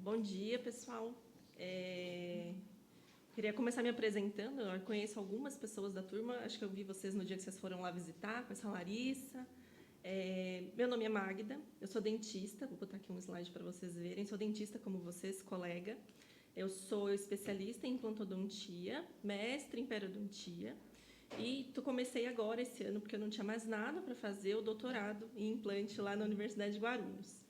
Bom dia, pessoal. Queria começar me apresentando. Eu conheço algumas pessoas da turma, acho que eu vi vocês no dia que vocês foram lá visitar, com essa Larissa. Meu nome é Magda, eu sou dentista, vou botar aqui um slide para vocês verem. Sou dentista como vocês, colega. Eu sou especialista em implantodontia, mestre em periodontia. E comecei agora, esse ano, porque eu não tinha mais nada para fazer, o doutorado em implante lá na Universidade de Guarulhos.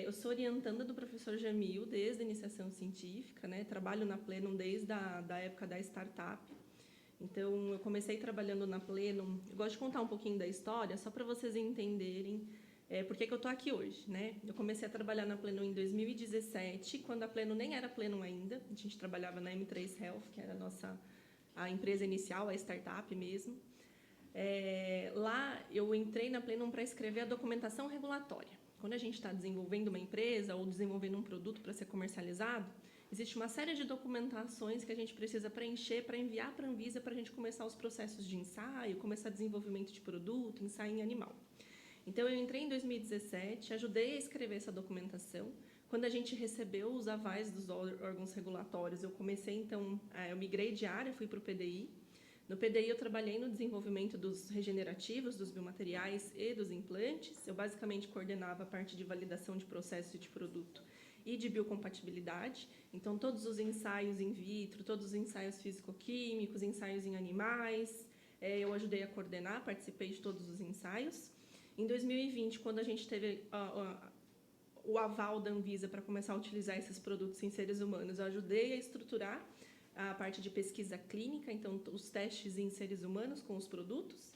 Eu sou orientanda do professor Jamil desde a iniciação científica, né? Trabalho na Plenum desde a época da startup. Então, eu comecei trabalhando na Plenum. Eu gosto de contar um pouquinho da história, só para vocês entenderem por que eu estou aqui hoje, né? Eu comecei a trabalhar na Plenum em 2017, quando a Plenum nem era Plenum ainda. A gente trabalhava na M3 Health, que era a empresa inicial, a startup mesmo. Lá, eu entrei na Plenum para escrever a documentação regulatória. Quando a gente está desenvolvendo uma empresa ou desenvolvendo um produto para ser comercializado, existe uma série de documentações que a gente precisa preencher para enviar para a Anvisa para a gente começar os processos de ensaio, começar desenvolvimento de produto, ensaio em animal. Então, eu entrei em 2017, ajudei a escrever essa documentação. Quando a gente recebeu os avais dos órgãos regulatórios, eu comecei, então, eu migrei de área, fui para o PDI. No PDI, eu trabalhei no desenvolvimento dos regenerativos, dos biomateriais e dos implantes. Eu basicamente coordenava a parte de validação de processo de produto e de biocompatibilidade. Então, todos os ensaios in vitro, todos os ensaios físico-químicos, ensaios em animais, eu ajudei a coordenar, participei de todos os ensaios. Em 2020, quando a gente teve o aval da Anvisa para começar a utilizar esses produtos em seres humanos, eu ajudei a estruturar a parte de pesquisa clínica, então os testes em seres humanos com os produtos.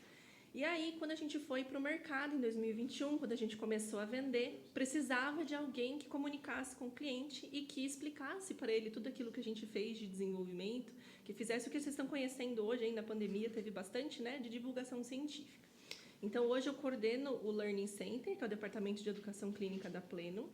E aí, quando a gente foi para o mercado em 2021, quando a gente começou a vender, precisava de alguém que comunicasse com o cliente e que explicasse para ele tudo aquilo que a gente fez de desenvolvimento, que fizesse o que vocês estão conhecendo hoje, aí na pandemia teve bastante, né, de divulgação científica. Então, hoje eu coordeno o Learning Center, que é o Departamento de Educação Clínica da Plenum,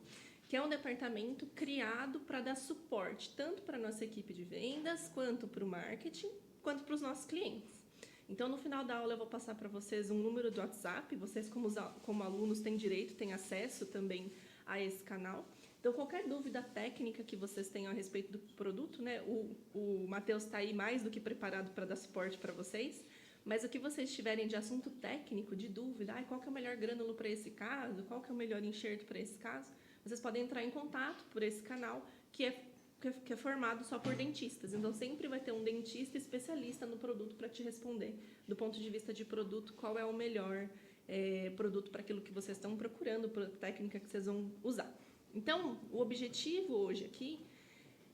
que é um departamento criado para dar suporte tanto para a nossa equipe de vendas, quanto para o marketing, quanto para os nossos clientes. Então, no final da aula, eu vou passar para vocês um número do WhatsApp. Vocês, como alunos, têm direito, têm acesso também a esse canal. Então, qualquer dúvida técnica que vocês tenham a respeito do produto, né? O Matheus está aí mais do que preparado para dar suporte para vocês. Mas o que vocês tiverem de assunto técnico, de dúvida, qual que é o melhor grânulo para esse caso, qual que é o melhor enxerto para esse caso, vocês podem entrar em contato por esse canal, que é formado só por dentistas. Então, sempre vai ter um dentista especialista no produto para te responder, do ponto de vista de produto, qual é o melhor produto para aquilo que vocês estão procurando, para a técnica que vocês vão usar. Então, o objetivo hoje aqui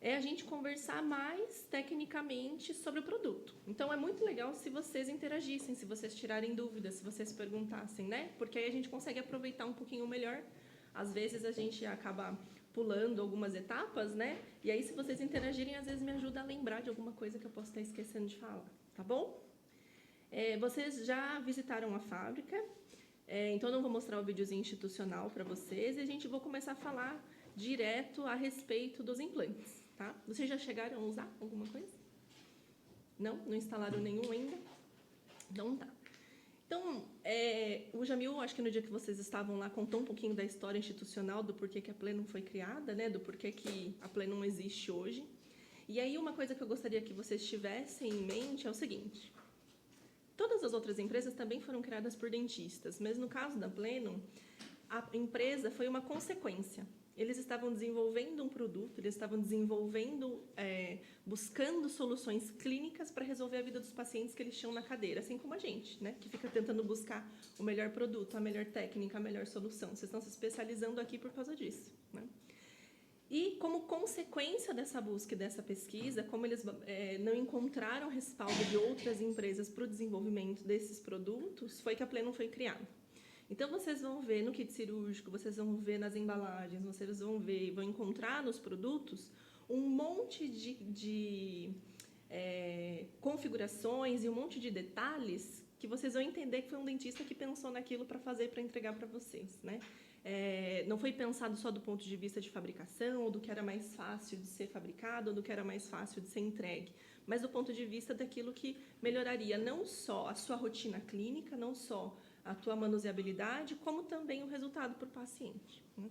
é a gente conversar mais tecnicamente sobre o produto. Então, é muito legal se vocês interagissem, se vocês tirarem dúvidas, se vocês perguntassem, né? Porque aí a gente consegue aproveitar um pouquinho melhor. Às vezes, a gente acaba pulando algumas etapas, né? E aí, se vocês interagirem, às vezes me ajuda a lembrar de alguma coisa que eu posso estar esquecendo de falar, tá bom? Vocês já visitaram a fábrica, então eu não vou mostrar o videozinho institucional para vocês e a gente vai começar a falar direto a respeito dos implantes, tá? Vocês já chegaram a usar alguma coisa? Não? Não instalaram nenhum ainda? Então tá. Então, o Jamil, acho que no dia que vocês estavam lá, contou um pouquinho da história institucional, do porquê que a Plenum foi criada, né? Do porquê que a Plenum existe hoje. E aí, uma coisa que eu gostaria que vocês tivessem em mente é o seguinte: todas as outras empresas também foram criadas por dentistas, mas no caso da Plenum, a empresa foi uma consequência. Eles estavam desenvolvendo um produto, eles estavam buscando soluções clínicas para resolver a vida dos pacientes que eles tinham na cadeira, assim como a gente, né, que fica tentando buscar o melhor produto, a melhor técnica, a melhor solução. Vocês estão se especializando aqui por causa disso, né? E, como consequência dessa busca e dessa pesquisa, como eles não encontraram respaldo de outras empresas para o desenvolvimento desses produtos, foi que a Plenum foi criada. Então, vocês vão ver no kit cirúrgico, vocês vão ver nas embalagens, vocês vão encontrar nos produtos um monte de configurações e um monte de detalhes que vocês vão entender que foi um dentista que pensou naquilo para fazer, para entregar para vocês, né? Não foi pensado só do ponto de vista de fabricação, ou do que era mais fácil de ser fabricado, ou do que era mais fácil de ser entregue, mas do ponto de vista daquilo que melhoraria não só a sua rotina clínica, não só a tua manuseabilidade, como também o resultado para o paciente, né?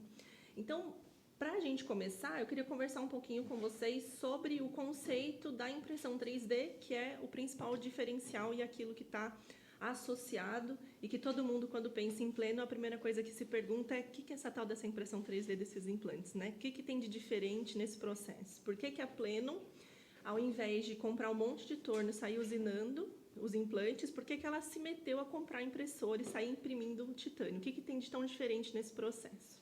Então, Para a gente começar, eu queria conversar um pouquinho com vocês sobre o conceito da impressão 3D, que é o principal diferencial e aquilo que está associado e que todo mundo, quando pensa em Pleno, a primeira coisa que se pergunta é o que é essa tal dessa impressão 3D desses implantes, né? O que tem de diferente nesse processo? Por que a Pleno, ao invés de comprar um monte de torno e sair usinando os implantes, por que ela se meteu a comprar impressora e sair imprimindo o titânio? O que tem de tão diferente nesse processo?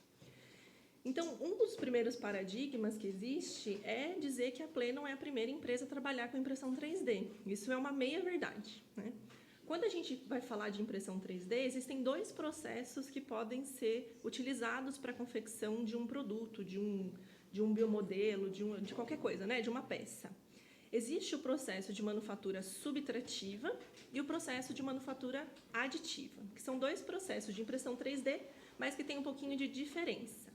Então, um dos primeiros paradigmas que existe é dizer que a Pleno é a primeira empresa a trabalhar com impressão 3D. Isso é uma meia-verdade, né? Quando a gente vai falar de impressão 3D, existem dois processos que podem ser utilizados para a confecção de um produto, de um biomodelo, de qualquer coisa, né? De uma peça. Existe o processo de manufatura subtrativa e o processo de manufatura aditiva, que são dois processos de impressão 3D, mas que têm um pouquinho de diferença.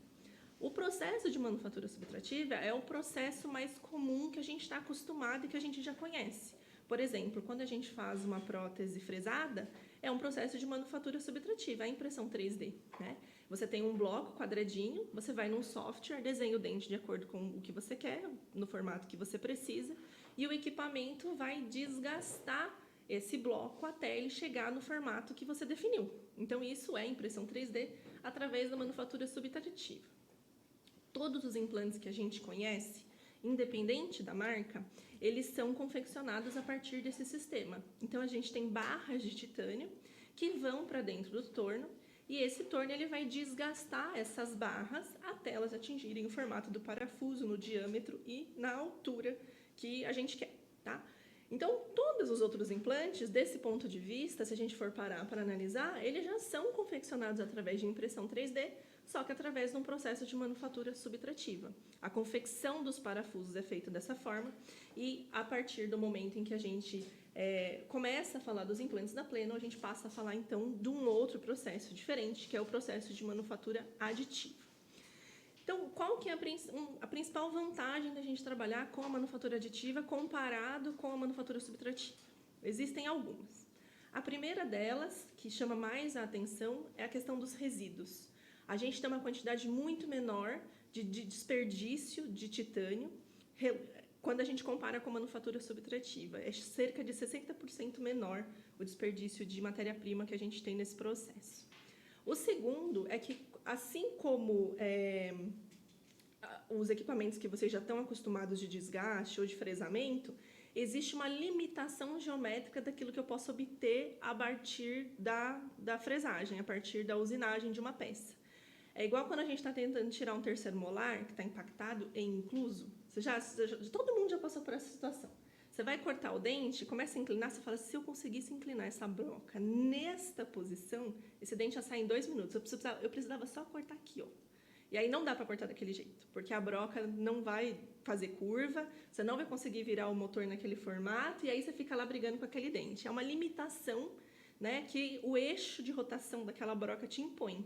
O processo de manufatura subtrativa é o processo mais comum que a gente está acostumado e que a gente já conhece. Por exemplo, quando a gente faz uma prótese fresada, é um processo de manufatura subtrativa, a impressão 3D, né? Você tem um bloco quadradinho, você vai num software, desenha o dente de acordo com o que você quer, no formato que você precisa, e o equipamento vai desgastar esse bloco até ele chegar no formato que você definiu. Então, isso é impressão 3D através da manufatura subtrativa. Todos os implantes que a gente conhece, independente da marca, eles são confeccionados a partir desse sistema. Então, a gente tem barras de titânio que vão para dentro do torno e esse torno ele vai desgastar essas barras até elas atingirem o formato do parafuso, no diâmetro e na altura que a gente quer, tá? Então, todos os outros implantes, desse ponto de vista, se a gente for parar para analisar, eles já são confeccionados através de impressão 3D, só que através de um processo de manufatura subtrativa. A confecção dos parafusos é feita dessa forma e, a partir do momento em que a gente começa a falar dos implantes da Pleno, a gente passa a falar, então, de um outro processo diferente, que é o processo de manufatura aditiva. Então, qual que é a principal vantagem da gente trabalhar com a manufatura aditiva comparado com a manufatura subtrativa? Existem algumas. A primeira delas, que chama mais a atenção, é a questão dos resíduos. A gente tem uma quantidade muito menor de desperdício de titânio quando a gente compara com a manufatura subtrativa. É cerca de 60% menor o desperdício de matéria-prima que a gente tem nesse processo. O segundo é que, assim como os equipamentos que vocês já estão acostumados de desgaste ou de fresamento, existe uma limitação geométrica daquilo que eu posso obter a partir da fresagem, a partir da usinagem de uma peça. É igual quando a gente está tentando tirar um terceiro molar, que está impactado e incluso. Todo mundo já passou por essa situação. Você vai cortar o dente, começa a inclinar, você fala, se eu conseguisse inclinar essa broca nesta posição, esse dente ia sair em 2 minutos. Eu precisava só cortar aqui, ó. E aí não dá para cortar daquele jeito, porque a broca não vai fazer curva, você não vai conseguir virar o motor naquele formato, e aí você fica lá brigando com aquele dente. É uma limitação, né, que o eixo de rotação daquela broca te impõe.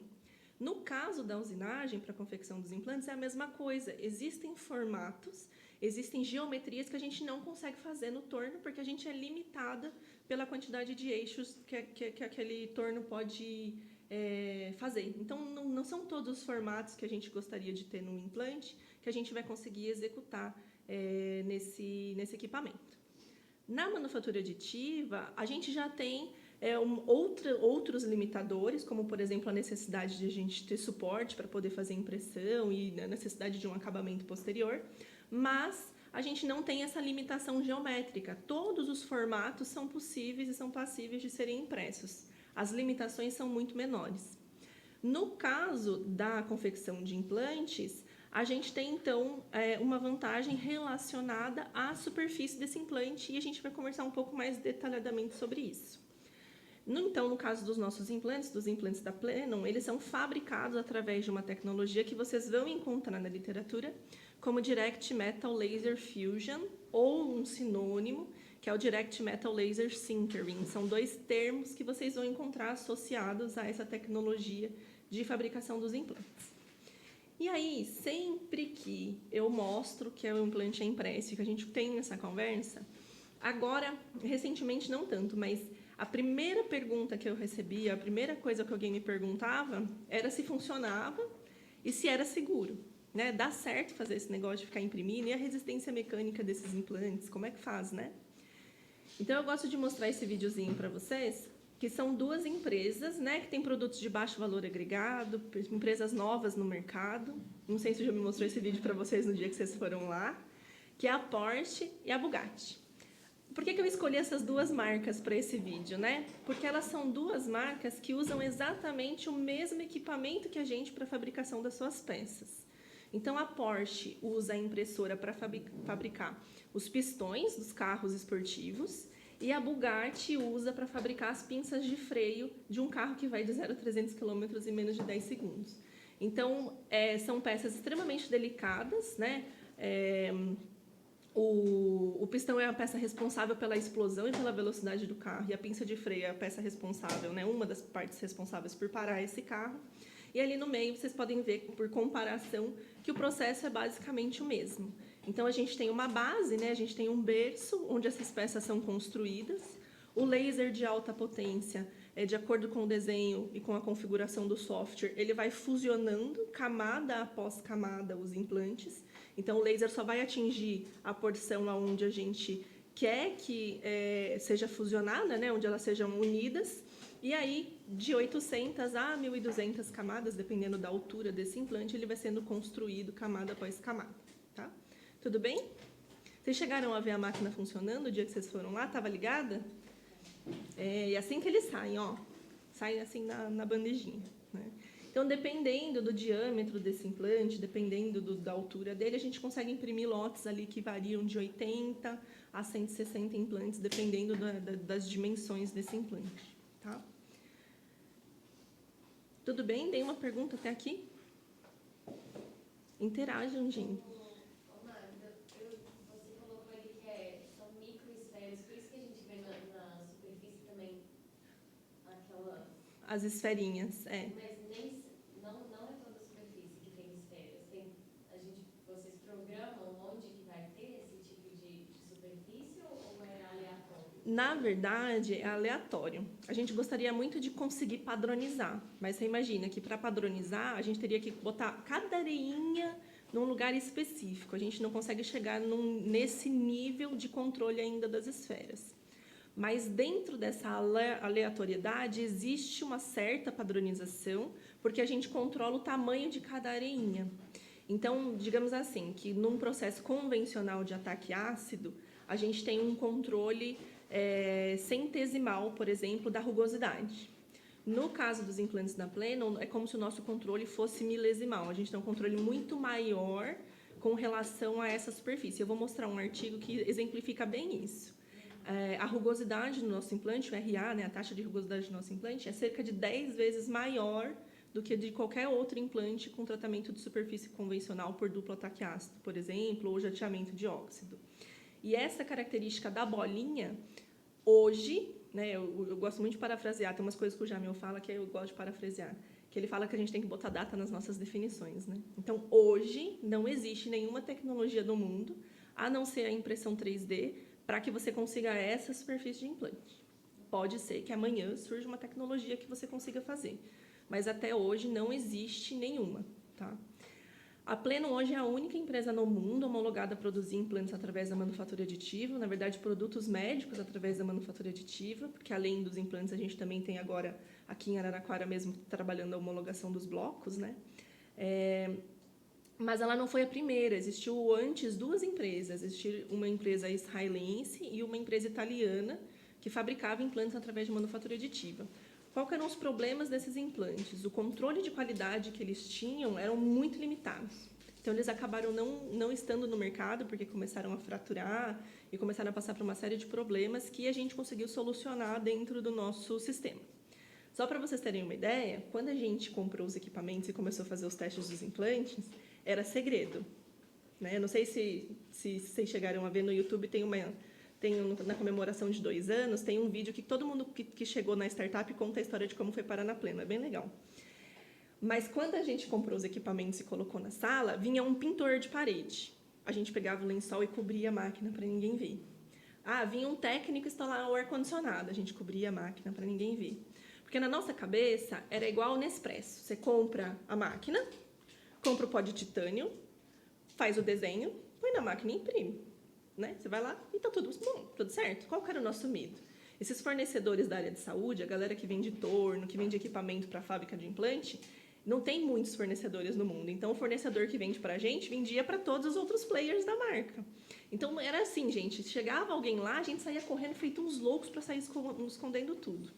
No caso da usinagem para a confecção dos implantes, é a mesma coisa. Existem formatos, existem geometrias que a gente não consegue fazer no torno, porque a gente é limitada pela quantidade de eixos que aquele torno pode fazer. Então, não são todos os formatos que a gente gostaria de ter no implante que a gente vai conseguir executar nesse equipamento. Na manufatura aditiva, a gente já tem outros limitadores, como, por exemplo, a necessidade de a gente ter suporte para poder fazer impressão e a necessidade de um acabamento posterior, mas a gente não tem essa limitação geométrica. Todos os formatos são possíveis e são passíveis de serem impressos. As limitações são muito menores. No caso da confecção de implantes, a gente tem, então, uma vantagem relacionada à superfície desse implante e a gente vai conversar um pouco mais detalhadamente sobre isso. Então, no caso dos nossos implantes, dos implantes da Plenon, eles são fabricados através de uma tecnologia que vocês vão encontrar na literatura como Direct Metal Laser Fusion, ou um sinônimo, que é o Direct Metal Laser Sintering. São 2 termos que vocês vão encontrar associados a essa tecnologia de fabricação dos implantes. E aí, sempre que eu mostro que o implante é impresso e que a gente tem essa conversa, agora, recentemente não tanto, mas a primeira pergunta que eu recebia, a primeira coisa que alguém me perguntava era se funcionava e se era seguro, né? Dá certo fazer esse negócio de ficar imprimindo? E a resistência mecânica desses implantes, como é que faz, né? Então, eu gosto de mostrar esse videozinho para vocês, que são duas empresas, né, que têm produtos de baixo valor agregado, empresas novas no mercado. Não sei se eu já me mostrou esse vídeo para vocês no dia que vocês foram lá, que é a Porsche e a Bugatti. Por que eu escolhi essas duas marcas para esse vídeo, né? Porque elas são duas marcas que usam exatamente o mesmo equipamento que a gente para a fabricação das suas peças. Então, a Porsche usa a impressora para fabricar os pistões dos carros esportivos e a Bugatti usa para fabricar as pinças de freio de um carro que vai de 0 a 300 km em menos de 10 segundos. Então, são peças extremamente delicadas, né? O pistão é a peça responsável pela explosão e pela velocidade do carro, e a pinça de freio é a peça responsável, né? Uma das partes responsáveis por parar esse carro. E ali no meio, vocês podem ver, por comparação, que o processo é basicamente o mesmo. Então, a gente tem uma base, né? A gente tem um berço onde essas peças são construídas. O laser de alta potência, de acordo com o desenho e com a configuração do software, ele vai fusionando camada após camada os implantes. Então, o laser só vai atingir a porção onde a gente quer que seja fusionada, né? Onde elas sejam unidas. E aí, de 800 a 1.200 camadas, dependendo da altura desse implante, ele vai sendo construído camada após camada, tá? Tudo bem? Vocês chegaram a ver a máquina funcionando o dia que vocês foram lá? Estava ligada? E assim que eles saem, ó. Saem assim na bandejinha, né? Então, dependendo do diâmetro desse implante, dependendo da altura dele, a gente consegue imprimir lotes ali que variam de 80 a 160 implantes, dependendo das dimensões desse implante. Tá? Tudo bem? Tem uma pergunta até aqui? Interajam, gente. Magda, você colocou ali que são microesferas, por isso que a gente vê na superfície também aquela... As esferinhas, Mas não é toda a superfície que tem esferas. Vocês programam onde que vai ter esse tipo de superfície ou é aleatório? Na verdade, é aleatório. A gente gostaria muito de conseguir padronizar, mas você imagina que para padronizar, a gente teria que botar cada areinha num lugar específico. A gente não consegue chegar nesse nível de controle ainda das esferas. Mas dentro dessa aleatoriedade existe uma certa padronização, porque a gente controla o tamanho de cada areinha. Então, digamos assim, que num processo convencional de ataque ácido, a gente tem um controle centesimal, por exemplo, da rugosidade. No caso dos implantes da Plenon, é como se o nosso controle fosse milesimal. A gente tem um controle muito maior com relação a essa superfície. Eu vou mostrar um artigo que exemplifica bem isso. A rugosidade do nosso implante, o RA, né, a taxa de rugosidade do nosso implante, é cerca de 10 vezes maior do que de qualquer outro implante com tratamento de superfície convencional por duplo ataque ácido, por exemplo, ou jateamento de óxido. E essa característica da bolinha, hoje, né, eu gosto muito de parafrasear, tem umas coisas que o Jamil fala que eu gosto de parafrasear, que ele fala que a gente tem que botar data nas nossas definições, né? Então, hoje, não existe nenhuma tecnologia do mundo, a não ser a impressão 3D, para que você consiga essa superfície de implante. Pode ser que amanhã surja uma tecnologia que você consiga fazer, mas até hoje não existe nenhuma, tá? A Plenon hoje é a única empresa no mundo homologada a produzir implantes através da manufatura aditiva, na verdade, produtos médicos através da manufatura aditiva, porque além dos implantes, a gente também tem agora, aqui em Araraquara mesmo, trabalhando a homologação dos blocos, né? Mas ela não foi a primeira, existiu antes duas empresas, existiu uma empresa israelense e uma empresa italiana que fabricava implantes através de manufatura aditiva. Quais eram os problemas desses implantes? O controle de qualidade que eles tinham eram muito limitados. Então, eles acabaram não estando no mercado, porque começaram a fraturar e começaram a passar por uma série de problemas que a gente conseguiu solucionar dentro do nosso sistema. Só para vocês terem uma ideia, quando a gente comprou os equipamentos e começou a fazer os testes dos implantes, era segredo, né? Não sei se vocês chegaram a ver no YouTube, na comemoração de 2 anos, tem um vídeo que todo mundo que chegou na startup conta a história de como foi parar na Plenon, é bem legal. Mas quando a gente comprou os equipamentos e colocou na sala, vinha um pintor de parede. A gente pegava o lençol e cobria a máquina para ninguém ver. Vinha um técnico instalar o ar-condicionado, a gente cobria a máquina para ninguém ver. Porque na nossa cabeça era igual ao Nespresso. Você compra a máquina, compra o pó de titânio, faz o desenho, põe na máquina e imprime, né? Você vai lá e tá tudo bom, tudo certo. Qual que era o nosso medo? Esses fornecedores da área de saúde, a galera que vende torno, que vende equipamento para a fábrica de implante, não tem muitos fornecedores no mundo. Então, o fornecedor que vende para a gente vendia para todos os outros players da marca. Então, era assim, gente. Chegava alguém lá, a gente saía correndo feito uns loucos para sair escondendo tudo.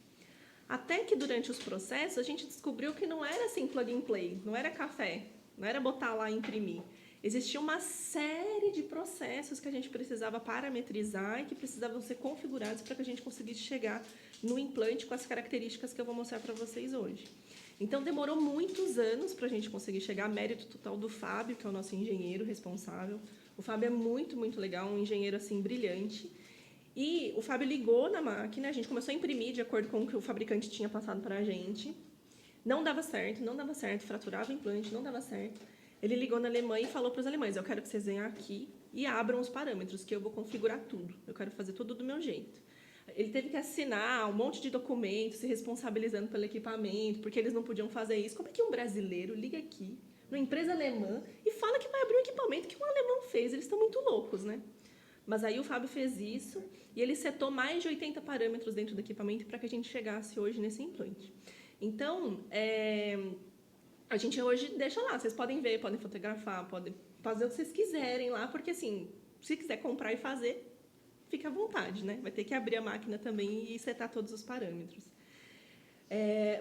Até que, durante os processos, a gente descobriu que não era assim plug and play, não era café, não era botar lá e imprimir. Existia uma série de processos que a gente precisava parametrizar e que precisavam ser configurados para que a gente conseguisse chegar no implante com as características que eu vou mostrar para vocês hoje. Então, demorou muitos anos para a gente conseguir chegar, mérito total do Fábio, que é o nosso engenheiro responsável. O Fábio é muito, muito legal, um engenheiro assim brilhante. E o Fábio ligou na máquina, a gente começou a imprimir de acordo com o que o fabricante tinha passado para a gente. Não dava certo, fraturava o implante, não dava certo. Ele ligou na Alemanha e falou para os alemães, eu quero que vocês venham aqui e abram os parâmetros, que eu vou configurar tudo. Eu quero fazer tudo do meu jeito. Ele teve que assinar um monte de documentos, se responsabilizando pelo equipamento, porque eles não podiam fazer isso. Como é que um brasileiro liga aqui, numa empresa alemã, e fala que vai abrir um equipamento que um alemão fez? Eles estão muito loucos, né? Mas aí o Fábio fez isso e ele setou mais de 80 parâmetros dentro do equipamento para que a gente chegasse hoje nesse implante. Então, a gente hoje deixa lá, vocês podem ver, podem fotografar, podem fazer o que vocês quiserem lá, porque assim, se quiser comprar e fazer, fica à vontade, né? Vai ter que abrir a máquina também e setar todos os parâmetros.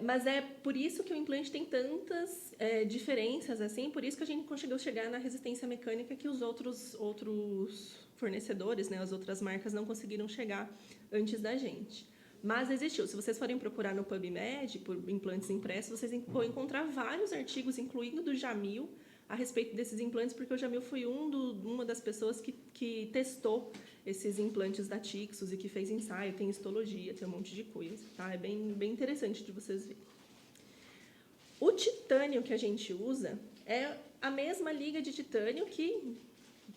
Mas é por isso que o implante tem tantas diferenças, assim, por isso que a gente conseguiu chegar na resistência mecânica que os outros fornecedores, né, as outras marcas não conseguiram chegar antes da gente. Mas existiu. Se vocês forem procurar no PubMed por implantes impressos, vocês vão encontrar vários artigos, incluindo do Jamil, a respeito desses implantes, porque o Jamil foi uma das pessoas que testou esses implantes da Tixus e que fez ensaio, tem histologia, tem um monte de coisa. Tá? É bem interessante de vocês verem. O titânio que a gente usa é a mesma liga de titânio que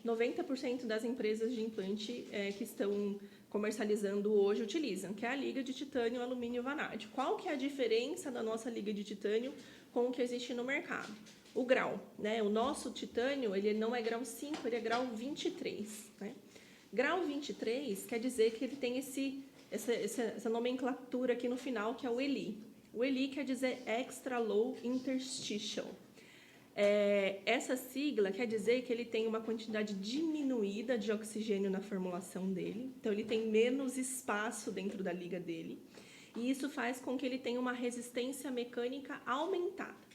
90% das empresas de implante que estão comercializando hoje utilizam, que é a liga de titânio alumínio vanádio. Qual que é a diferença da nossa liga de titânio com o que existe no mercado? O grau, né? O nosso titânio, ele não é grau 5, ele é grau 23, né? Grau 23 quer dizer que ele tem essa nomenclatura aqui no final, que é o ELI. O ELI quer dizer Extra Low Interstitial. Essa sigla quer dizer que ele tem uma quantidade diminuída de oxigênio na formulação dele, então ele tem menos espaço dentro da liga dele, e isso faz com que ele tenha uma resistência mecânica aumentada.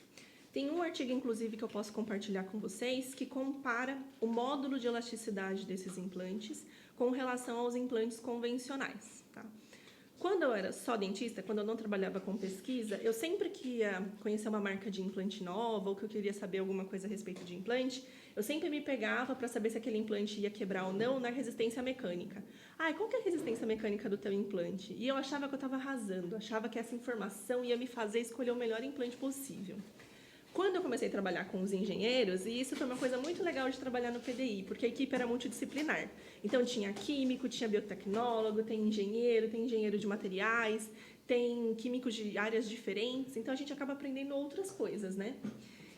Tem um artigo, inclusive, que eu posso compartilhar com vocês, que compara o módulo de elasticidade desses implantes com relação aos implantes convencionais. Tá? Quando eu era só dentista, quando eu não trabalhava com pesquisa, eu sempre que ia conhecer uma marca de implante nova ou que eu queria saber alguma coisa a respeito de implante, eu sempre me pegava para saber se aquele implante ia quebrar ou não na resistência mecânica. Qual que é a resistência mecânica do teu implante? E eu achava que eu estava arrasando, achava que essa informação ia me fazer escolher o melhor implante possível. Quando eu comecei a trabalhar com os engenheiros, e isso foi uma coisa muito legal de trabalhar no PDI, porque a equipe era multidisciplinar. Então, tinha químico, tinha biotecnólogo, tem engenheiro de materiais, tem químicos de áreas diferentes, então a gente acaba aprendendo outras coisas, né?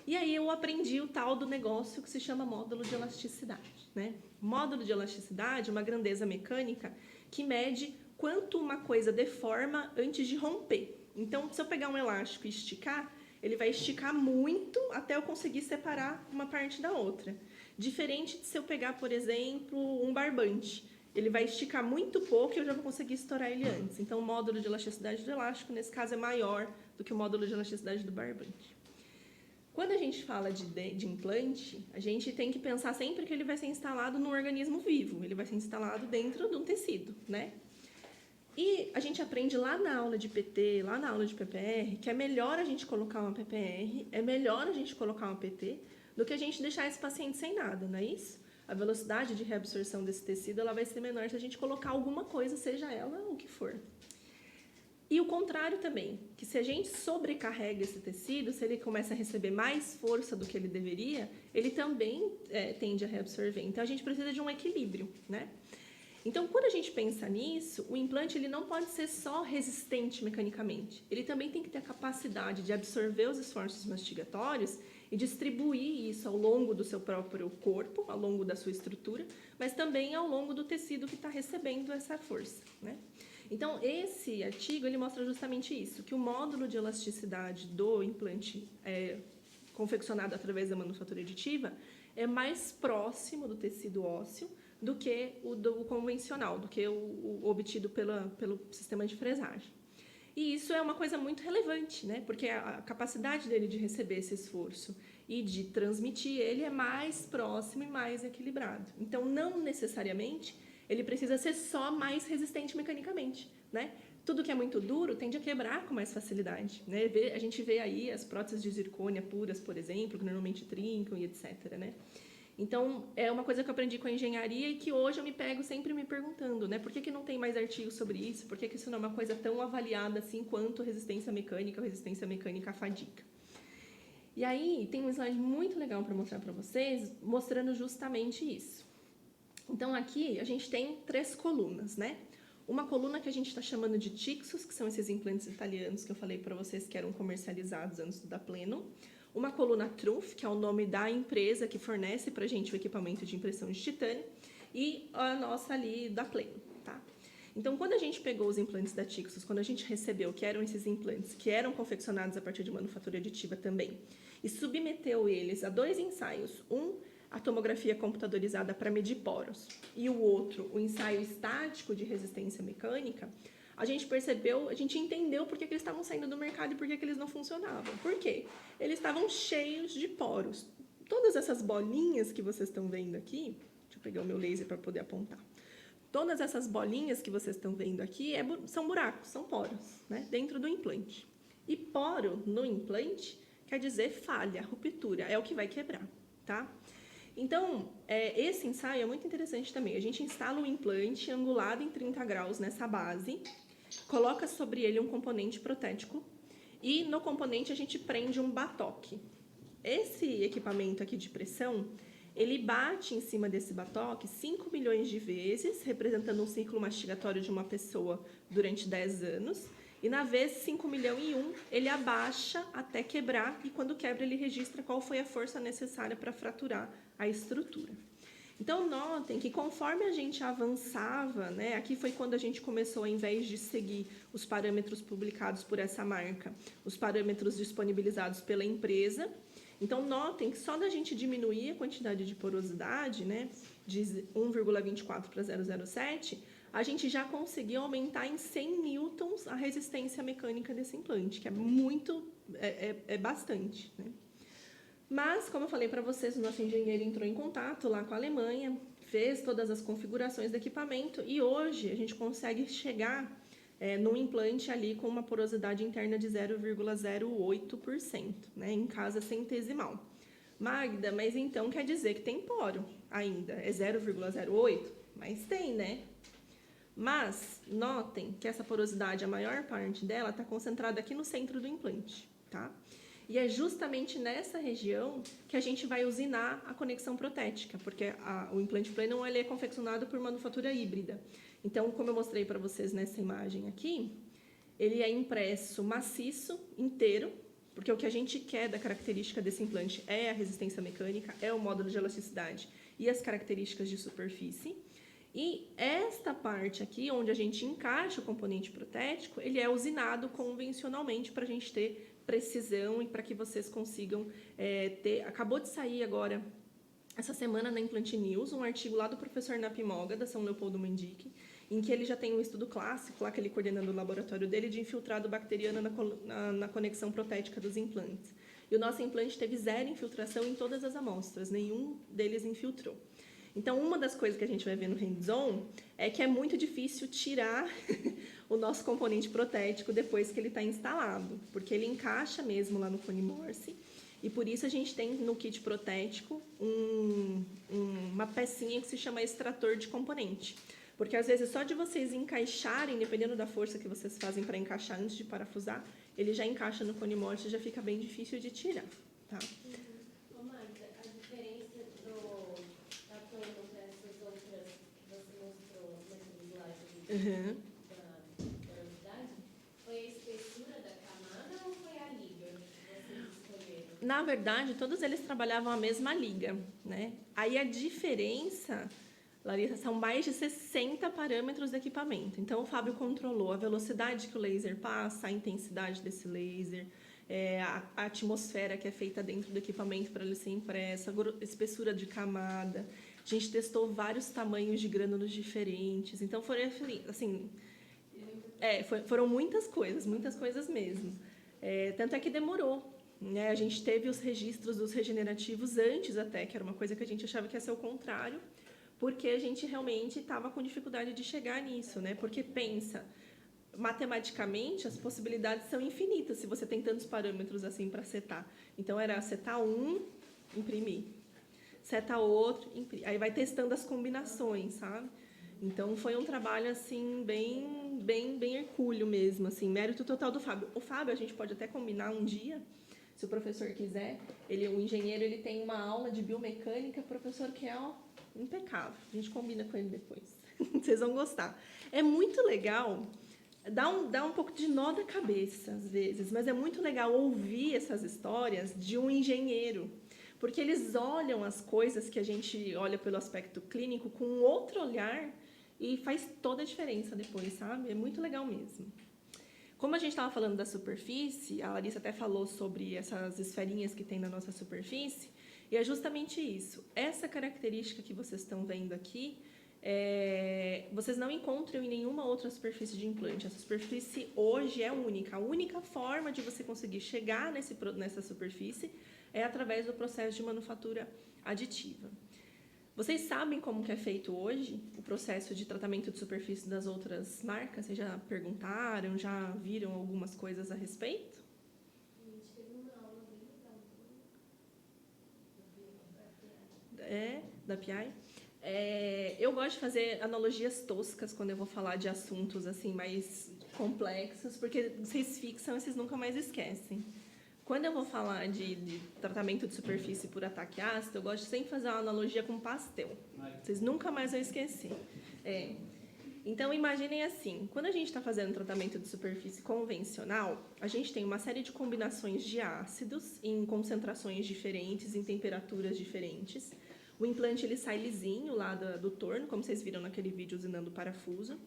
E aí eu aprendi o tal do negócio que se chama módulo de elasticidade, né? Módulo de elasticidade é uma grandeza mecânica que mede quanto uma coisa deforma antes de romper. Então, se eu pegar um elástico e esticar, ele vai esticar muito até eu conseguir separar uma parte da outra. Diferente de se eu pegar, por exemplo, um barbante. Ele vai esticar muito pouco e eu já vou conseguir estourar ele antes. Então, o módulo de elasticidade do elástico, nesse caso, é maior do que o módulo de elasticidade do barbante. Quando a gente fala de implante, a gente tem que pensar sempre que ele vai ser instalado num organismo vivo. Ele vai ser instalado dentro de um tecido, né? E a gente aprende lá na aula de PT, lá na aula de PPR, que é melhor a gente colocar uma PPR, é melhor a gente colocar uma PT, do que a gente deixar esse paciente sem nada, não é isso? A velocidade de reabsorção desse tecido ela vai ser menor se a gente colocar alguma coisa, seja ela o que for. E o contrário também, que se a gente sobrecarrega esse tecido, se ele começa a receber mais força do que ele deveria, ele também tende a reabsorver. Então, a gente precisa de um equilíbrio, né? Então, quando a gente pensa nisso, o implante ele não pode ser só resistente mecanicamente. Ele também tem que ter a capacidade de absorver os esforços mastigatórios e distribuir isso ao longo do seu próprio corpo, ao longo da sua estrutura, mas também ao longo do tecido que está recebendo essa força, né? Então, esse artigo ele mostra justamente isso, que o módulo de elasticidade do implante confeccionado através da manufatura aditiva é mais próximo do tecido ósseo do que o do convencional, do que o obtido pelo sistema de fresagem. E isso é uma coisa muito relevante, né? Porque a capacidade dele de receber esse esforço e de transmitir ele é mais próximo e mais equilibrado. Então, não necessariamente ele precisa ser só mais resistente mecanicamente, né? Tudo que é muito duro tende a quebrar com mais facilidade, né? A gente vê aí as próteses de zircônia puras, por exemplo, que normalmente trincam e etc, né? Então, é uma coisa que eu aprendi com a engenharia e que hoje eu me pego sempre me perguntando, né? Por que não tem mais artigos sobre isso? Por que isso não é uma coisa tão avaliada assim quanto resistência mecânica ou resistência mecânica à fadiga? E aí, tem um slide muito legal para mostrar para vocês, mostrando justamente isso. Então, aqui a gente tem 3 colunas, né? Uma coluna que a gente está chamando de Tixus, que são esses implantes italianos que eu falei para vocês que eram comercializados antes da Pleno. Uma coluna Trumpf, que é o nome da empresa que fornece para a gente o equipamento de impressão de titânio, e a nossa ali da Pleno, tá? Então, quando a gente pegou os implantes da Tixus, quando a gente recebeu que eram esses implantes que eram confeccionados a partir de manufatura aditiva também, e submeteu eles a 2 ensaios, a tomografia computadorizada para medir poros, e o outro, o ensaio estático de resistência mecânica, a gente percebeu, a gente entendeu por que eles estavam saindo do mercado e por que eles não funcionavam. Por quê? Eles estavam cheios de poros. Todas essas bolinhas que vocês estão vendo aqui, deixa eu pegar o meu laser para poder apontar. Todas essas bolinhas que vocês estão vendo aqui são buracos, são poros, né, dentro do implante. E poro no implante quer dizer falha, ruptura, é o que vai quebrar, tá? Então, esse ensaio é muito interessante também. A gente instala um implante angulado em 30 graus nessa base, coloca sobre ele um componente protético e no componente a gente prende um batoque. Esse equipamento aqui de pressão, ele bate em cima desse batoque 5 milhões de vezes, representando um ciclo mastigatório de uma pessoa durante 10 anos. E na vez 5 milhões e 1, ele abaixa até quebrar e quando quebra ele registra qual foi a força necessária para fraturar a estrutura. Então, notem que conforme a gente avançava, né, aqui foi quando a gente começou, ao invés de seguir os parâmetros publicados por essa marca, os parâmetros disponibilizados pela empresa. Então, notem que só da gente diminuir a quantidade de porosidade, né, de 1,24 para 0,07, a gente já conseguiu aumentar em 100 newtons a resistência mecânica desse implante, que é muito, bastante, né? Mas, como eu falei para vocês, o nosso engenheiro entrou em contato lá com a Alemanha, fez todas as configurações do equipamento e hoje a gente consegue chegar num implante ali com uma porosidade interna de 0,08%, né, em casa centesimal. Magda, mas então quer dizer que tem poro ainda, é 0,08? Mas tem, né? Mas notem que essa porosidade, a maior parte dela está concentrada aqui no centro do implante, tá? E é justamente nessa região que a gente vai usinar a conexão protética, porque o implante Planon ele é confeccionado por manufatura híbrida. Então, como eu mostrei para vocês nessa imagem aqui, ele é impresso maciço, inteiro, porque o que a gente quer da característica desse implante é a resistência mecânica, é o módulo de elasticidade e as características de superfície. E esta parte aqui, onde a gente encaixa o componente protético, ele é usinado convencionalmente para a gente ter precisão e para que vocês consigam ter... Acabou de sair agora, essa semana, na Implant News, um artigo lá do professor Napimoga, da São Leopoldo Mendique, em que ele já tem um estudo clássico, lá que ele coordenando o laboratório dele, de infiltrado bacteriano na conexão protética dos implantes. E o nosso implante teve 0 infiltração em todas as amostras, nenhum deles infiltrou. Então, uma das coisas que a gente vai ver no hands-on é que é muito difícil tirar o nosso componente protético depois que ele está instalado, porque ele encaixa mesmo lá no cone Morse, e por isso a gente tem no kit protético uma pecinha que se chama extrator de componente. Porque às vezes só de vocês encaixarem, dependendo da força que vocês fazem para encaixar antes de parafusar, ele já encaixa no cone Morse e já fica bem difícil de tirar, tá? Ô, Magda, a diferença da Plano para essas outras que você mostrou nesse slide da unidade, foi a espessura da camada ou foi a liga que vocês escolheram? Na verdade, todos eles trabalhavam a mesma liga, né? Aí a diferença, Larissa, são mais de 60 parâmetros do equipamento. Então, o Fábio controlou a velocidade que o laser passa, a intensidade desse laser, a atmosfera que é feita dentro do equipamento para ele ser impresso, a espessura de camada. A gente testou vários tamanhos de grânulos diferentes. Então, assim, foram muitas coisas mesmo. Tanto é que demorou. Né? A gente teve os registros dos regenerativos antes até, que era uma coisa que a gente achava que ia ser o contrário, porque a gente realmente estava com dificuldade de chegar nisso, né? Porque pensa, matematicamente as possibilidades são infinitas se você tem tantos parâmetros assim para setar. Então era setar um, imprimir, seta outro, imprimir. Aí vai testando as combinações, sabe? Então foi um trabalho assim bem hercúleo mesmo, assim, mérito total do Fábio. O Fábio a gente pode até combinar um dia. Se o professor quiser, o engenheiro, ele tem uma aula de biomecânica, professor que é impecável. A gente combina com ele depois. Vocês vão gostar. É muito legal, dá um pouco de nó da cabeça, às vezes, mas é muito legal ouvir essas histórias de um engenheiro, porque eles olham as coisas que a gente olha pelo aspecto clínico com um outro olhar e faz toda a diferença depois, sabe? É muito legal mesmo. Como a gente estava falando da superfície, a Larissa até falou sobre essas esferinhas que tem na nossa superfície, e é justamente isso. Essa característica que vocês estão vendo aqui, vocês não encontram em nenhuma outra superfície de implante. Essa superfície hoje é única. A única forma de você conseguir chegar nessa superfície é através do processo de manufatura aditiva. Vocês sabem como que é feito hoje o processo de tratamento de superfície das outras marcas? Vocês já perguntaram, já viram algumas coisas a respeito? A gente teve uma aula bem legal da PI. Eu gosto de fazer analogias toscas quando eu vou falar de assuntos assim mais complexos, porque vocês fixam e vocês nunca mais esquecem. Quando eu vou falar de tratamento de superfície por ataque ácido, eu gosto de sempre fazer uma analogia com pastel. Vocês nunca mais vão esquecer. Então, imaginem assim, quando a gente está fazendo tratamento de superfície convencional, a gente tem uma série de combinações de ácidos em concentrações diferentes, em temperaturas diferentes. O implante ele sai lisinho lá do torno, como vocês viram naquele vídeo usinando o parafuso.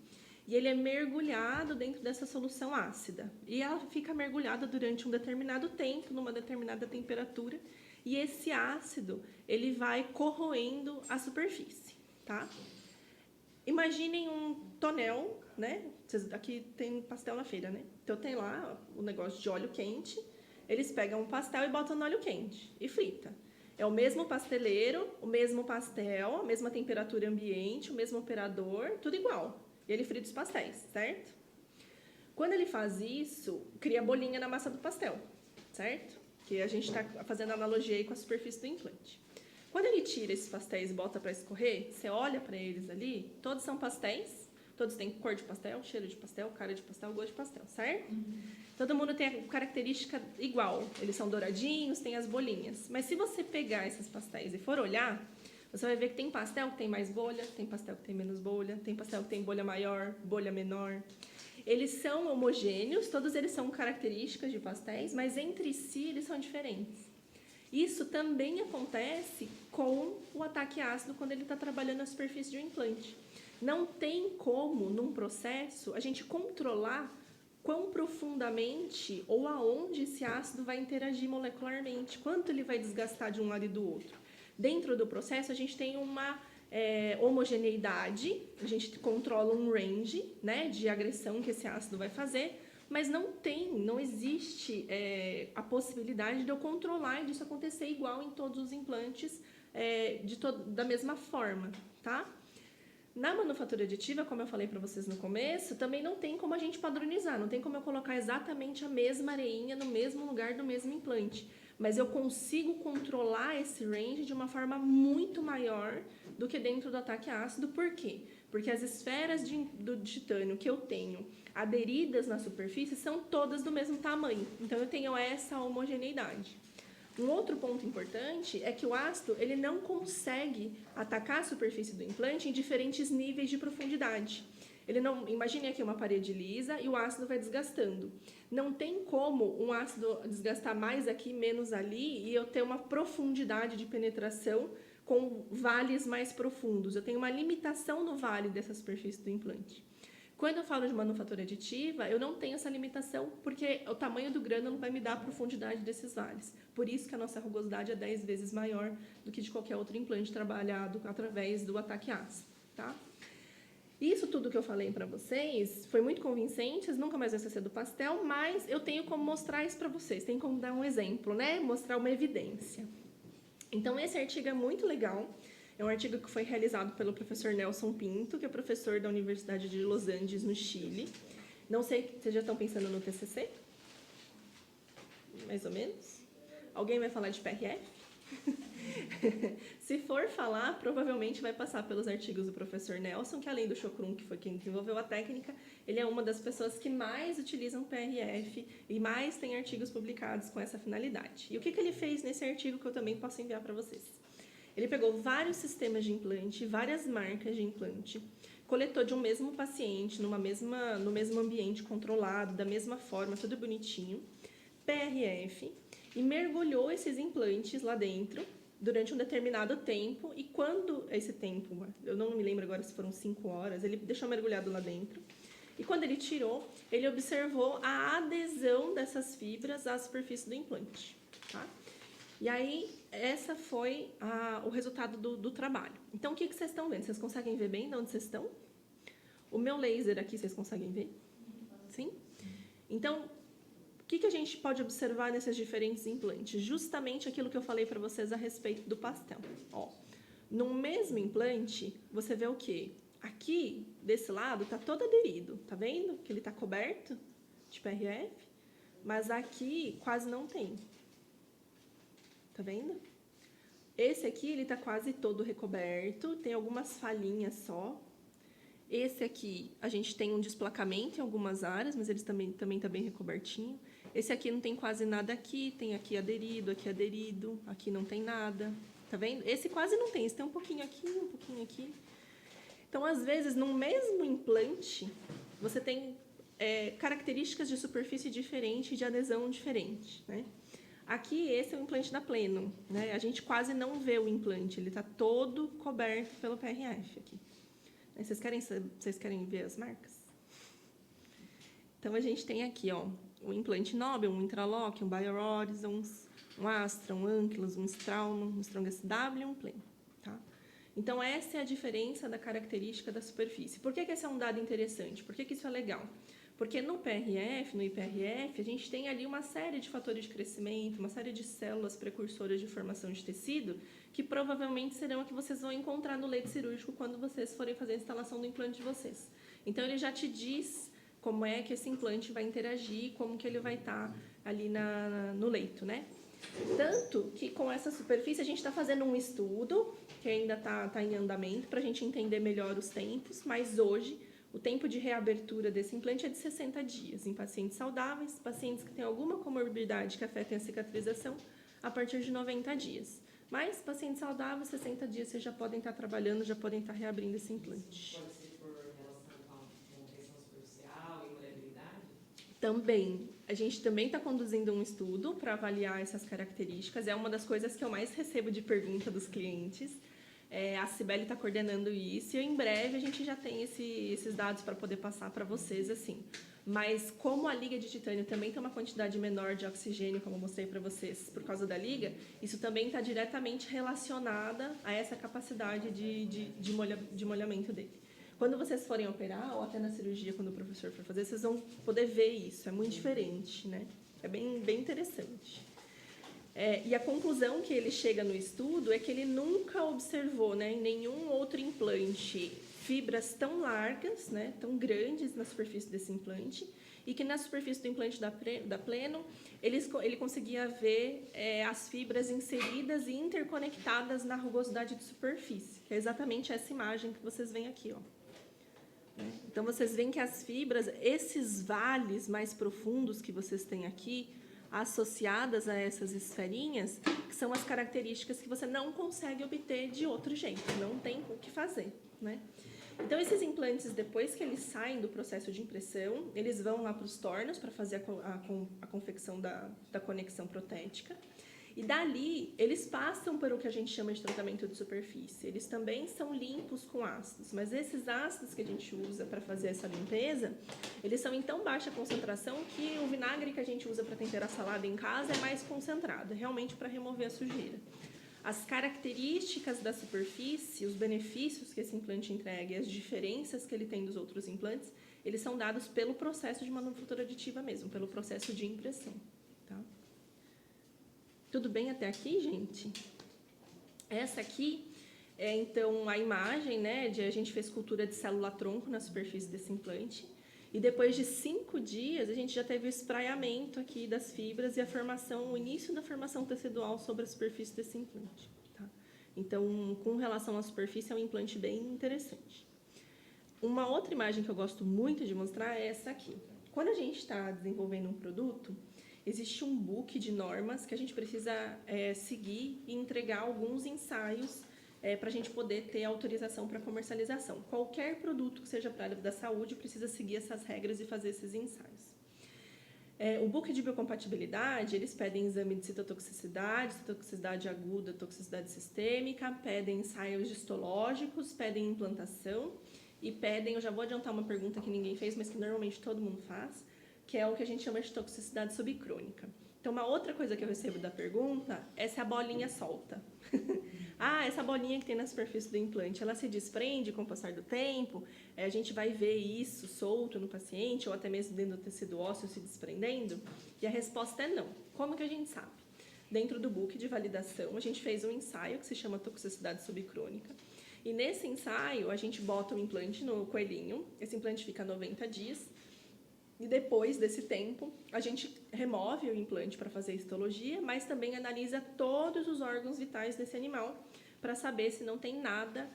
E ele é mergulhado dentro dessa solução ácida. E ela fica mergulhada durante um determinado tempo, numa determinada temperatura. E esse ácido, ele vai corroendo a superfície, tá? Imaginem um tonel, né? Aqui tem pastel na feira, né? Então tem lá o negócio de óleo quente. Eles pegam um pastel e botam no óleo quente e frita. É o mesmo pasteleiro, o mesmo pastel, a mesma temperatura ambiente, o mesmo operador, tudo igual. E ele frita os pastéis, certo? Quando ele faz isso, cria bolinha na massa do pastel, certo? Que a gente está fazendo analogia aí com a superfície do implante. Quando ele tira esses pastéis e bota para escorrer, você olha para eles ali, todos são pastéis, todos têm cor de pastel, cheiro de pastel, cara de pastel, gosto de pastel, certo? Todo mundo tem a característica igual, eles são douradinhos, tem as bolinhas. Mas se você pegar esses pastéis e for olhar, você vai ver que tem pastel que tem mais bolha, tem pastel que tem menos bolha, tem pastel que tem bolha maior, bolha menor. Eles são homogêneos, todos eles são características de pastéis, mas entre si eles são diferentes. Isso também acontece com o ataque ácido quando ele está trabalhando na superfície de um implante. Não tem como, num processo, a gente controlar quão profundamente ou aonde esse ácido vai interagir molecularmente, quanto ele vai desgastar de um lado e do outro. Dentro do processo, a gente tem uma homogeneidade, a gente controla um range, né, de agressão que esse ácido vai fazer, mas não existe a possibilidade de eu controlar e disso acontecer igual em todos os implantes da mesma forma, tá? Na manufatura aditiva, como eu falei para vocês no começo, também não tem como a gente padronizar, não tem como eu colocar exatamente a mesma areinha no mesmo lugar do mesmo implante. Mas eu consigo controlar esse range de uma forma muito maior do que dentro do ataque ácido. Por quê? Porque as esferas do titânio que eu tenho aderidas na superfície são todas do mesmo tamanho. Então, eu tenho essa homogeneidade. Um outro ponto importante é que o ácido ele não consegue atacar a superfície do implante em diferentes níveis de profundidade. Ele não, imagine aqui uma parede lisa e o ácido vai desgastando. Não tem como um ácido desgastar mais aqui, menos ali, e eu ter uma profundidade de penetração com vales mais profundos. Eu tenho uma limitação no vale dessa superfície do implante. Quando eu falo de manufatura aditiva, eu não tenho essa limitação, porque o tamanho do grânulo vai me dar a profundidade desses vales. Por isso que a nossa rugosidade é 10 vezes maior do que de qualquer outro implante trabalhado através do ataque ácido, tá? Isso tudo que eu falei para vocês foi muito convincente, nunca mais vai esquecer do pastel, mas eu tenho como mostrar isso para vocês, tenho como dar um exemplo, né? Mostrar uma evidência. Então, esse artigo é muito legal. É um artigo que foi realizado pelo professor Nelson Pinto, que é professor da Universidade de Los Angeles, no Chile. Não sei, vocês já estão pensando no TCC? Mais ou menos? Alguém vai falar de PRF? Se for falar, provavelmente vai passar pelos artigos do professor Nelson, que além do Chocrum, que foi quem desenvolveu a técnica, ele é uma das pessoas que mais utilizam PRF e mais tem artigos publicados com essa finalidade. E o que ele fez nesse artigo que eu também posso enviar para vocês? Ele pegou vários sistemas de implante, várias marcas de implante, coletou de um mesmo paciente, no mesmo ambiente controlado, da mesma forma, tudo bonitinho, PRF, e mergulhou esses implantes lá dentro durante um determinado tempo, e quando esse tempo, eu não me lembro agora se foram 5 horas, ele deixou mergulhado lá dentro, e quando ele tirou, ele observou a adesão dessas fibras à superfície do implante, tá? E aí, essa foi o resultado do trabalho. Então, o que vocês estão vendo? Vocês conseguem ver bem de onde vocês estão? O meu laser aqui, vocês conseguem ver? Sim? Então, o que a gente pode observar nesses diferentes implantes? Justamente aquilo que eu falei para vocês a respeito do pastel. Ó, no mesmo implante, você vê o quê? Aqui, desse lado, está todo aderido. Tá vendo que ele está coberto de PRF? Mas aqui quase não tem. Tá vendo? Esse aqui, ele tá quase todo recoberto, tem algumas falhinhas só. Esse aqui, a gente tem um desplacamento em algumas áreas, mas ele também tá bem recobertinho. Esse aqui não tem quase nada aqui, tem aqui aderido, aqui não tem nada. Tá vendo? Esse quase não tem, esse tem um pouquinho aqui, um pouquinho aqui. Então, às vezes, no mesmo implante, você tem características de superfície diferente e de adesão diferente, né? Aqui, esse é o implante da Pleno, né? A gente quase não vê o implante, ele está todo coberto pelo PRF aqui. Vocês querem ver as marcas? Então, a gente tem aqui, ó, um implante Nobel, um Intralock, um Biohorizons, um Astra, um Ankylos, um Straumann, um Strong SW e um Pleno, tá? Então, essa é a diferença da característica da superfície. Por que esse é um dado interessante? Por que isso é legal? Porque no PRF, no IPRF, a gente tem ali uma série de fatores de crescimento, uma série de células precursoras de formação de tecido, que provavelmente serão a que vocês vão encontrar no leito cirúrgico quando vocês forem fazer a instalação do implante de vocês. Então, ele já te diz como é que esse implante vai interagir, como que ele vai estar ali no leito, né? Tanto que com essa superfície a gente está fazendo um estudo, que ainda está em andamento, para a gente entender melhor os tempos, mas hoje o tempo de reabertura desse implante é de 60 dias em pacientes saudáveis, pacientes que têm alguma comorbidade que afetem a cicatrização, a partir de 90 dias. Mas, pacientes saudáveis, 60 dias vocês já podem estar trabalhando, já podem estar reabrindo esse implante. Pode ser por relação com a manutenção superficial e maleabilidade? Também. A gente também está conduzindo um estudo para avaliar essas características. É uma das coisas que eu mais recebo de pergunta dos clientes. A Cibele está coordenando isso e em breve a gente já tem esses dados para poder passar para vocês, assim. Mas como a liga de titânio também tem uma quantidade menor de oxigênio, como eu mostrei para vocês, por causa da liga, isso também está diretamente relacionada a essa capacidade de molhamento dele. Quando vocês forem operar, ou até na cirurgia, quando o professor for fazer, vocês vão poder ver isso. É muito diferente, né? É bem interessante. E a conclusão que ele chega no estudo é que ele nunca observou, né, em nenhum outro implante fibras tão largas, né, tão grandes na superfície desse implante, e que na superfície do implante da Pleno ele conseguia ver as fibras inseridas e interconectadas na rugosidade de superfície, que é exatamente essa imagem que vocês veem aqui, ó. Então, vocês veem que as fibras, esses vales mais profundos que vocês têm aqui, associadas a essas esferinhas, que são as características que você não consegue obter de outro jeito, não tem o que fazer, né? Então, esses implantes, depois que eles saem do processo de impressão, eles vão lá para os tornos para fazer a confecção da conexão protética. E dali, eles passam por o que a gente chama de tratamento de superfície. Eles também são limpos com ácidos, mas esses ácidos que a gente usa para fazer essa limpeza, eles são em tão baixa concentração que o vinagre que a gente usa para temperar salada em casa é mais concentrado, realmente para remover a sujeira. As características da superfície, os benefícios que esse implante entrega e as diferenças que ele tem dos outros implantes, eles são dados pelo processo de manufatura aditiva mesmo, pelo processo de impressão. Tá? Tudo bem até aqui, gente? Essa aqui é, então, a imagem, né, de a gente fez cultura de célula-tronco na superfície desse implante. E depois de 5 dias, a gente já teve o espraiamento aqui das fibras e a formação, o início da formação tecidual sobre a superfície desse implante. Tá? Então, com relação à superfície, é um implante bem interessante. Uma outra imagem que eu gosto muito de mostrar é essa aqui. Quando a gente está desenvolvendo um produto, existe um book de normas que a gente precisa seguir e entregar alguns ensaios para a gente poder ter autorização para comercialização. Qualquer produto que seja para a área da saúde precisa seguir essas regras e fazer esses ensaios. O book de biocompatibilidade, eles pedem exame de citotoxicidade aguda, toxicidade sistêmica, pedem ensaios histológicos, pedem implantação e pedem, eu já vou adiantar uma pergunta que ninguém fez, mas que normalmente todo mundo faz, que é o que a gente chama de toxicidade subcrônica. Então, uma outra coisa que eu recebo da pergunta é se a bolinha solta. Essa bolinha que tem na superfície do implante, ela se desprende com o passar do tempo? A gente vai ver isso solto no paciente ou até mesmo dentro do tecido ósseo se desprendendo? E a resposta é não. Como que a gente sabe? Dentro do book de validação, a gente fez um ensaio que se chama toxicidade subcrônica. E nesse ensaio, a gente bota o implante no coelhinho. Esse implante fica 90 dias. E depois desse tempo, a gente remove o implante para fazer histologia, mas também analisa todos os órgãos vitais desse animal para saber se não tem nada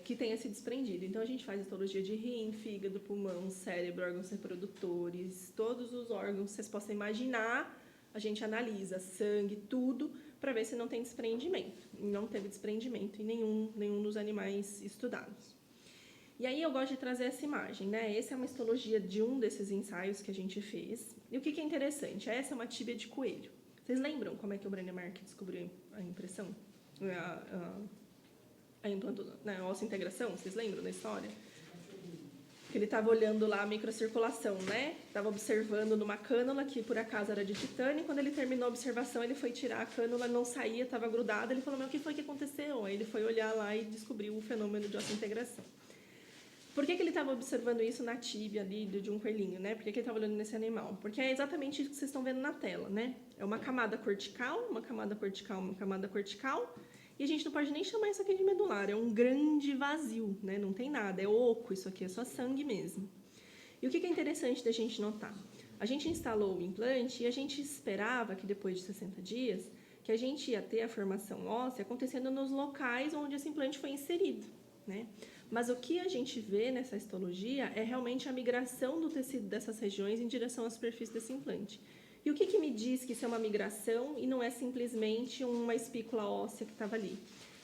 que tenha se desprendido. Então, a gente faz histologia de rim, fígado, pulmão, cérebro, órgãos reprodutores, todos os órgãos que vocês possam imaginar, a gente analisa sangue, tudo, para ver se não tem desprendimento. Não teve desprendimento em nenhum dos animais estudados. E aí eu gosto de trazer essa imagem, né? Essa é uma histologia de um desses ensaios que a gente fez. E o que é interessante? Essa é uma tíbia de coelho. Vocês lembram como é que o Brené Mark descobriu a impressão? A ossa-integração? Vocês lembram da história? Que ele estava olhando lá a microcirculação, né? Estava observando numa cânula que por acaso era de titânio. E quando ele terminou a observação, ele foi tirar a cânula, não saía, estava grudada. Ele falou, mas o que foi que aconteceu? Aí ele foi olhar lá e descobriu o fenômeno de ossa-integração. Por que ele estava observando isso na tíbia ali de um coelhinho, né? Por que ele estava olhando nesse animal? Porque é exatamente isso que vocês estão vendo na tela, né? É uma camada cortical, uma camada cortical, uma camada cortical. E a gente não pode nem chamar isso aqui de medular. É um grande vazio, né? Não tem nada, é oco isso aqui, é só sangue mesmo. E o que é interessante da gente notar? A gente instalou o implante e a gente esperava que depois de 60 dias, que a gente ia ter a formação óssea acontecendo nos locais onde esse implante foi inserido, né? Mas o que a gente vê nessa histologia é realmente a migração do tecido dessas regiões em direção à superfície desse implante. E o que me diz que isso é uma migração e não é simplesmente uma espícula óssea que estava ali?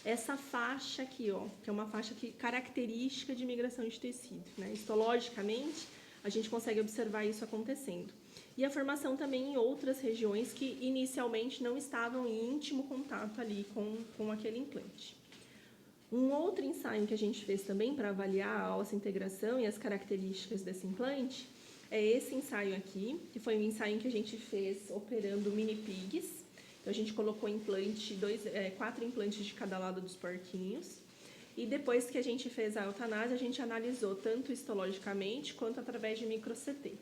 Essa faixa aqui, ó, que é uma faixa característica de migração de tecido, né? Histologicamente, a gente consegue observar isso acontecendo. E a formação também em outras regiões que inicialmente não estavam em íntimo contato ali com aquele implante. Um outro ensaio que a gente fez também para avaliar a ossa-integração e as características desse implante é esse ensaio aqui, que foi um ensaio que a gente fez operando mini pigs. Então, a gente colocou 4 implantes de cada lado dos porquinhos. E depois que a gente fez a eutanásia, a gente analisou tanto histologicamente quanto através de micro-CT.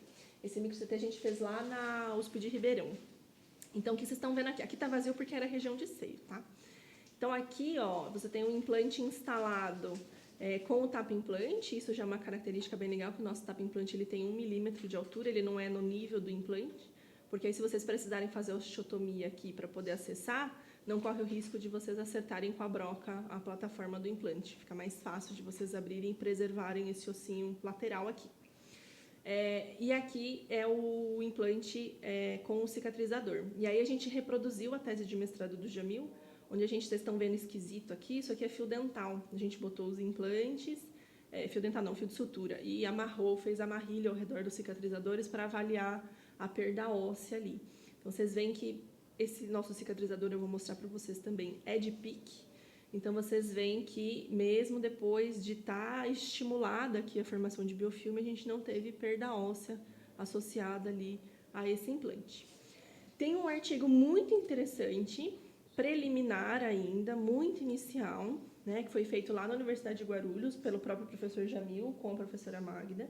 Esse micro-CT a gente fez lá na USP de Ribeirão. Então, o que vocês estão vendo aqui? Aqui está vazio porque era região de seio, tá? Então, aqui, ó, você tem um implante instalado com o tapa-implante. Isso já é uma característica bem legal, que o nosso tapa-implante ele tem 1 milímetro de altura, ele não é no nível do implante. Porque aí, se vocês precisarem fazer a osteotomia aqui para poder acessar, não corre o risco de vocês acertarem com a broca a plataforma do implante. Fica mais fácil de vocês abrirem e preservarem esse ossinho lateral aqui. E aqui é o implante com o cicatrizador. E aí, a gente reproduziu a tese de mestrado do Jamil, onde vocês estão vendo esquisito aqui, isso aqui é fio dental. A gente botou os implantes, fio dental não, fio de sutura, e amarrou, fez amarrilha ao redor dos cicatrizadores para avaliar a perda óssea ali. Então, vocês veem que esse nosso cicatrizador, eu vou mostrar para vocês também, é de PIC. Então, vocês veem que mesmo depois de estar estimulada aqui a formação de biofilme, a gente não teve perda óssea associada ali a esse implante. Tem um artigo muito interessante, preliminar ainda, muito inicial, né, que foi feito lá na Universidade de Guarulhos, pelo próprio professor Jamil, com a professora Magda,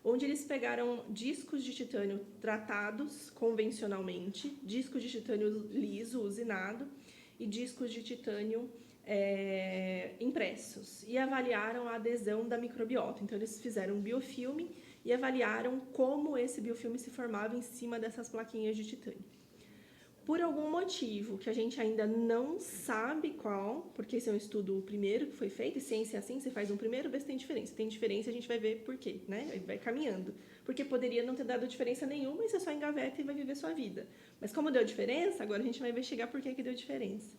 onde eles pegaram discos de titânio tratados convencionalmente, discos de titânio liso, usinado, e discos de titânio impressos, e avaliaram a adesão da microbiota. Então, eles fizeram um biofilme e avaliaram como esse biofilme se formava em cima dessas plaquinhas de titânio. Por algum motivo que a gente ainda não sabe qual, porque esse é um estudo primeiro que foi feito, e ciência é assim, você faz um primeiro, vê se tem diferença. Tem diferença, a gente vai ver por quê, né? Vai caminhando. Porque poderia não ter dado diferença nenhuma e você só engaveta e vai viver sua vida. Mas como deu diferença, agora a gente vai investigar por que deu diferença.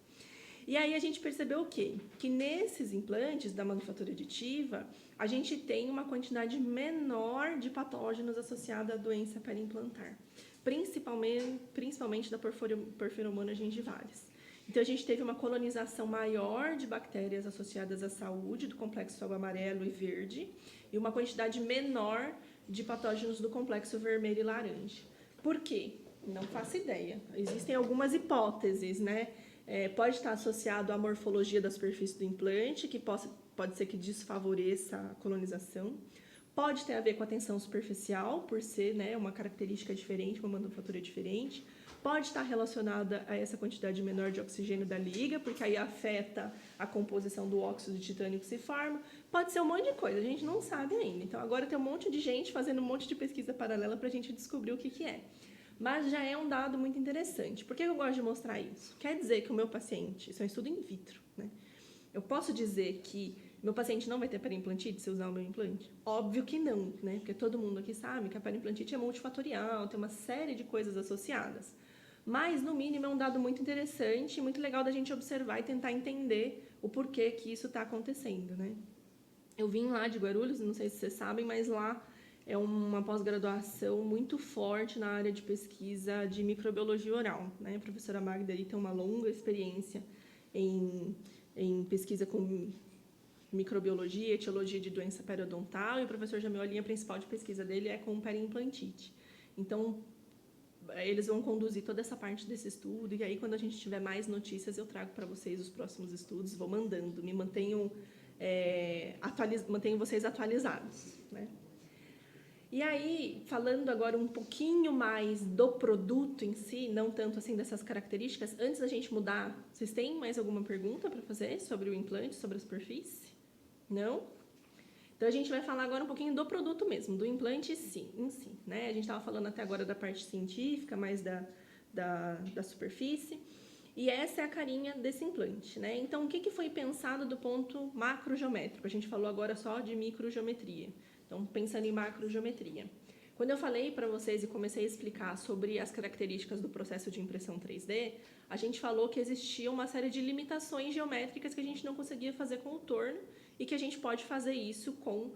E aí a gente percebeu o quê? Que nesses implantes da manufatura aditiva, a gente tem uma quantidade menor de patógenos associada à doença periimplantar. Principalmente da Porphyromonas gingivalis. Então, a gente teve uma colonização maior de bactérias associadas à saúde, do complexo amarelo e verde, e uma quantidade menor de patógenos do complexo vermelho e laranja. Por quê? Não faço ideia. Existem algumas hipóteses, né? Pode estar associado à morfologia da superfície do implante, que pode ser que desfavoreça a colonização. Pode ter a ver com a tensão superficial, por ser, né, uma característica diferente, uma manufatura diferente. Pode estar relacionada a essa quantidade menor de oxigênio da liga, porque aí afeta a composição do óxido de titânio que se forma. Pode ser um monte de coisa, a gente não sabe ainda. Então, agora tem um monte de gente fazendo um monte de pesquisa paralela para a gente descobrir o que é. Mas já é um dado muito interessante. Por que eu gosto de mostrar isso? Quer dizer que o meu paciente, isso é um estudo in vitro, né? Eu posso dizer que meu paciente não vai ter periimplantite se usar o meu implante? Óbvio que não, né? Porque todo mundo aqui sabe que a periimplantite é multifatorial, tem uma série de coisas associadas. Mas, no mínimo, é um dado muito interessante e muito legal da gente observar e tentar entender o porquê que isso está acontecendo, né? Eu vim lá de Guarulhos, não sei se vocês sabem, mas lá é uma pós-graduação muito forte na área de pesquisa de microbiologia oral, né? A professora Magda aí tem uma longa experiência em pesquisa com microbiologia, etiologia de doença periodontal, e o professor Jamil, a linha principal de pesquisa dele é com periimplantite. Então, eles vão conduzir toda essa parte desse estudo, e aí, quando a gente tiver mais notícias, eu trago para vocês os próximos estudos, vou mandando, me mantenho, mantenho vocês atualizados, né? E aí, falando agora um pouquinho mais do produto em si, não tanto assim dessas características, antes da gente mudar, vocês têm mais alguma pergunta para fazer sobre o implante, sobre a superfície? Não? Então, a gente vai falar agora um pouquinho do produto mesmo, do implante em si, né? A gente estava falando até agora da parte científica, mais da superfície, e essa é a carinha desse implante, né? Então, o que foi pensado do ponto macrogeométrico? A gente falou agora só de microgeometria. Então, pensando em macrogeometria. Quando eu falei para vocês e comecei a explicar sobre as características do processo de impressão 3D, a gente falou que existia uma série de limitações geométricas que a gente não conseguia fazer com o torno e que a gente pode fazer isso com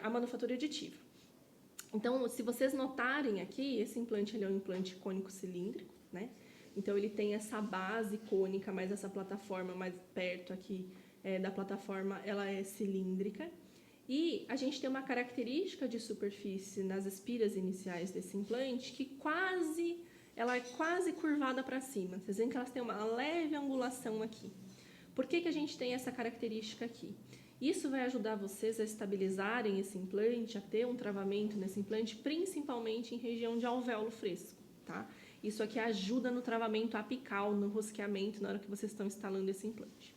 a manufatura aditiva. Então, se vocês notarem aqui, esse implante ele é um implante cônico-cilíndrico, né? Então, ele tem essa base cônica, mas essa plataforma mais perto aqui da plataforma, ela é cilíndrica. E a gente tem uma característica de superfície nas espiras iniciais desse implante que ela é quase curvada para cima. Vocês veem que elas têm uma leve angulação aqui. Por que a gente tem essa característica aqui? Isso vai ajudar vocês a estabilizarem esse implante, a ter um travamento nesse implante, principalmente em região de alvéolo fresco, tá? Isso aqui ajuda no travamento apical, no rosqueamento, na hora que vocês estão instalando esse implante.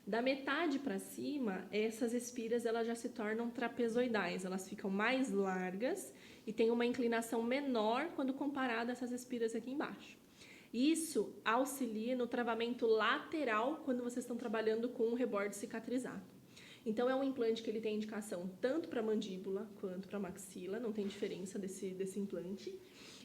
Da metade para cima, essas espiras elas já se tornam trapezoidais, elas ficam mais largas e tem uma inclinação menor quando comparada a essas espiras aqui embaixo. Isso auxilia no travamento lateral quando vocês estão trabalhando com um reborde cicatrizado. Então, é um implante que ele tem indicação tanto para mandíbula quanto para maxila, não tem diferença desse implante.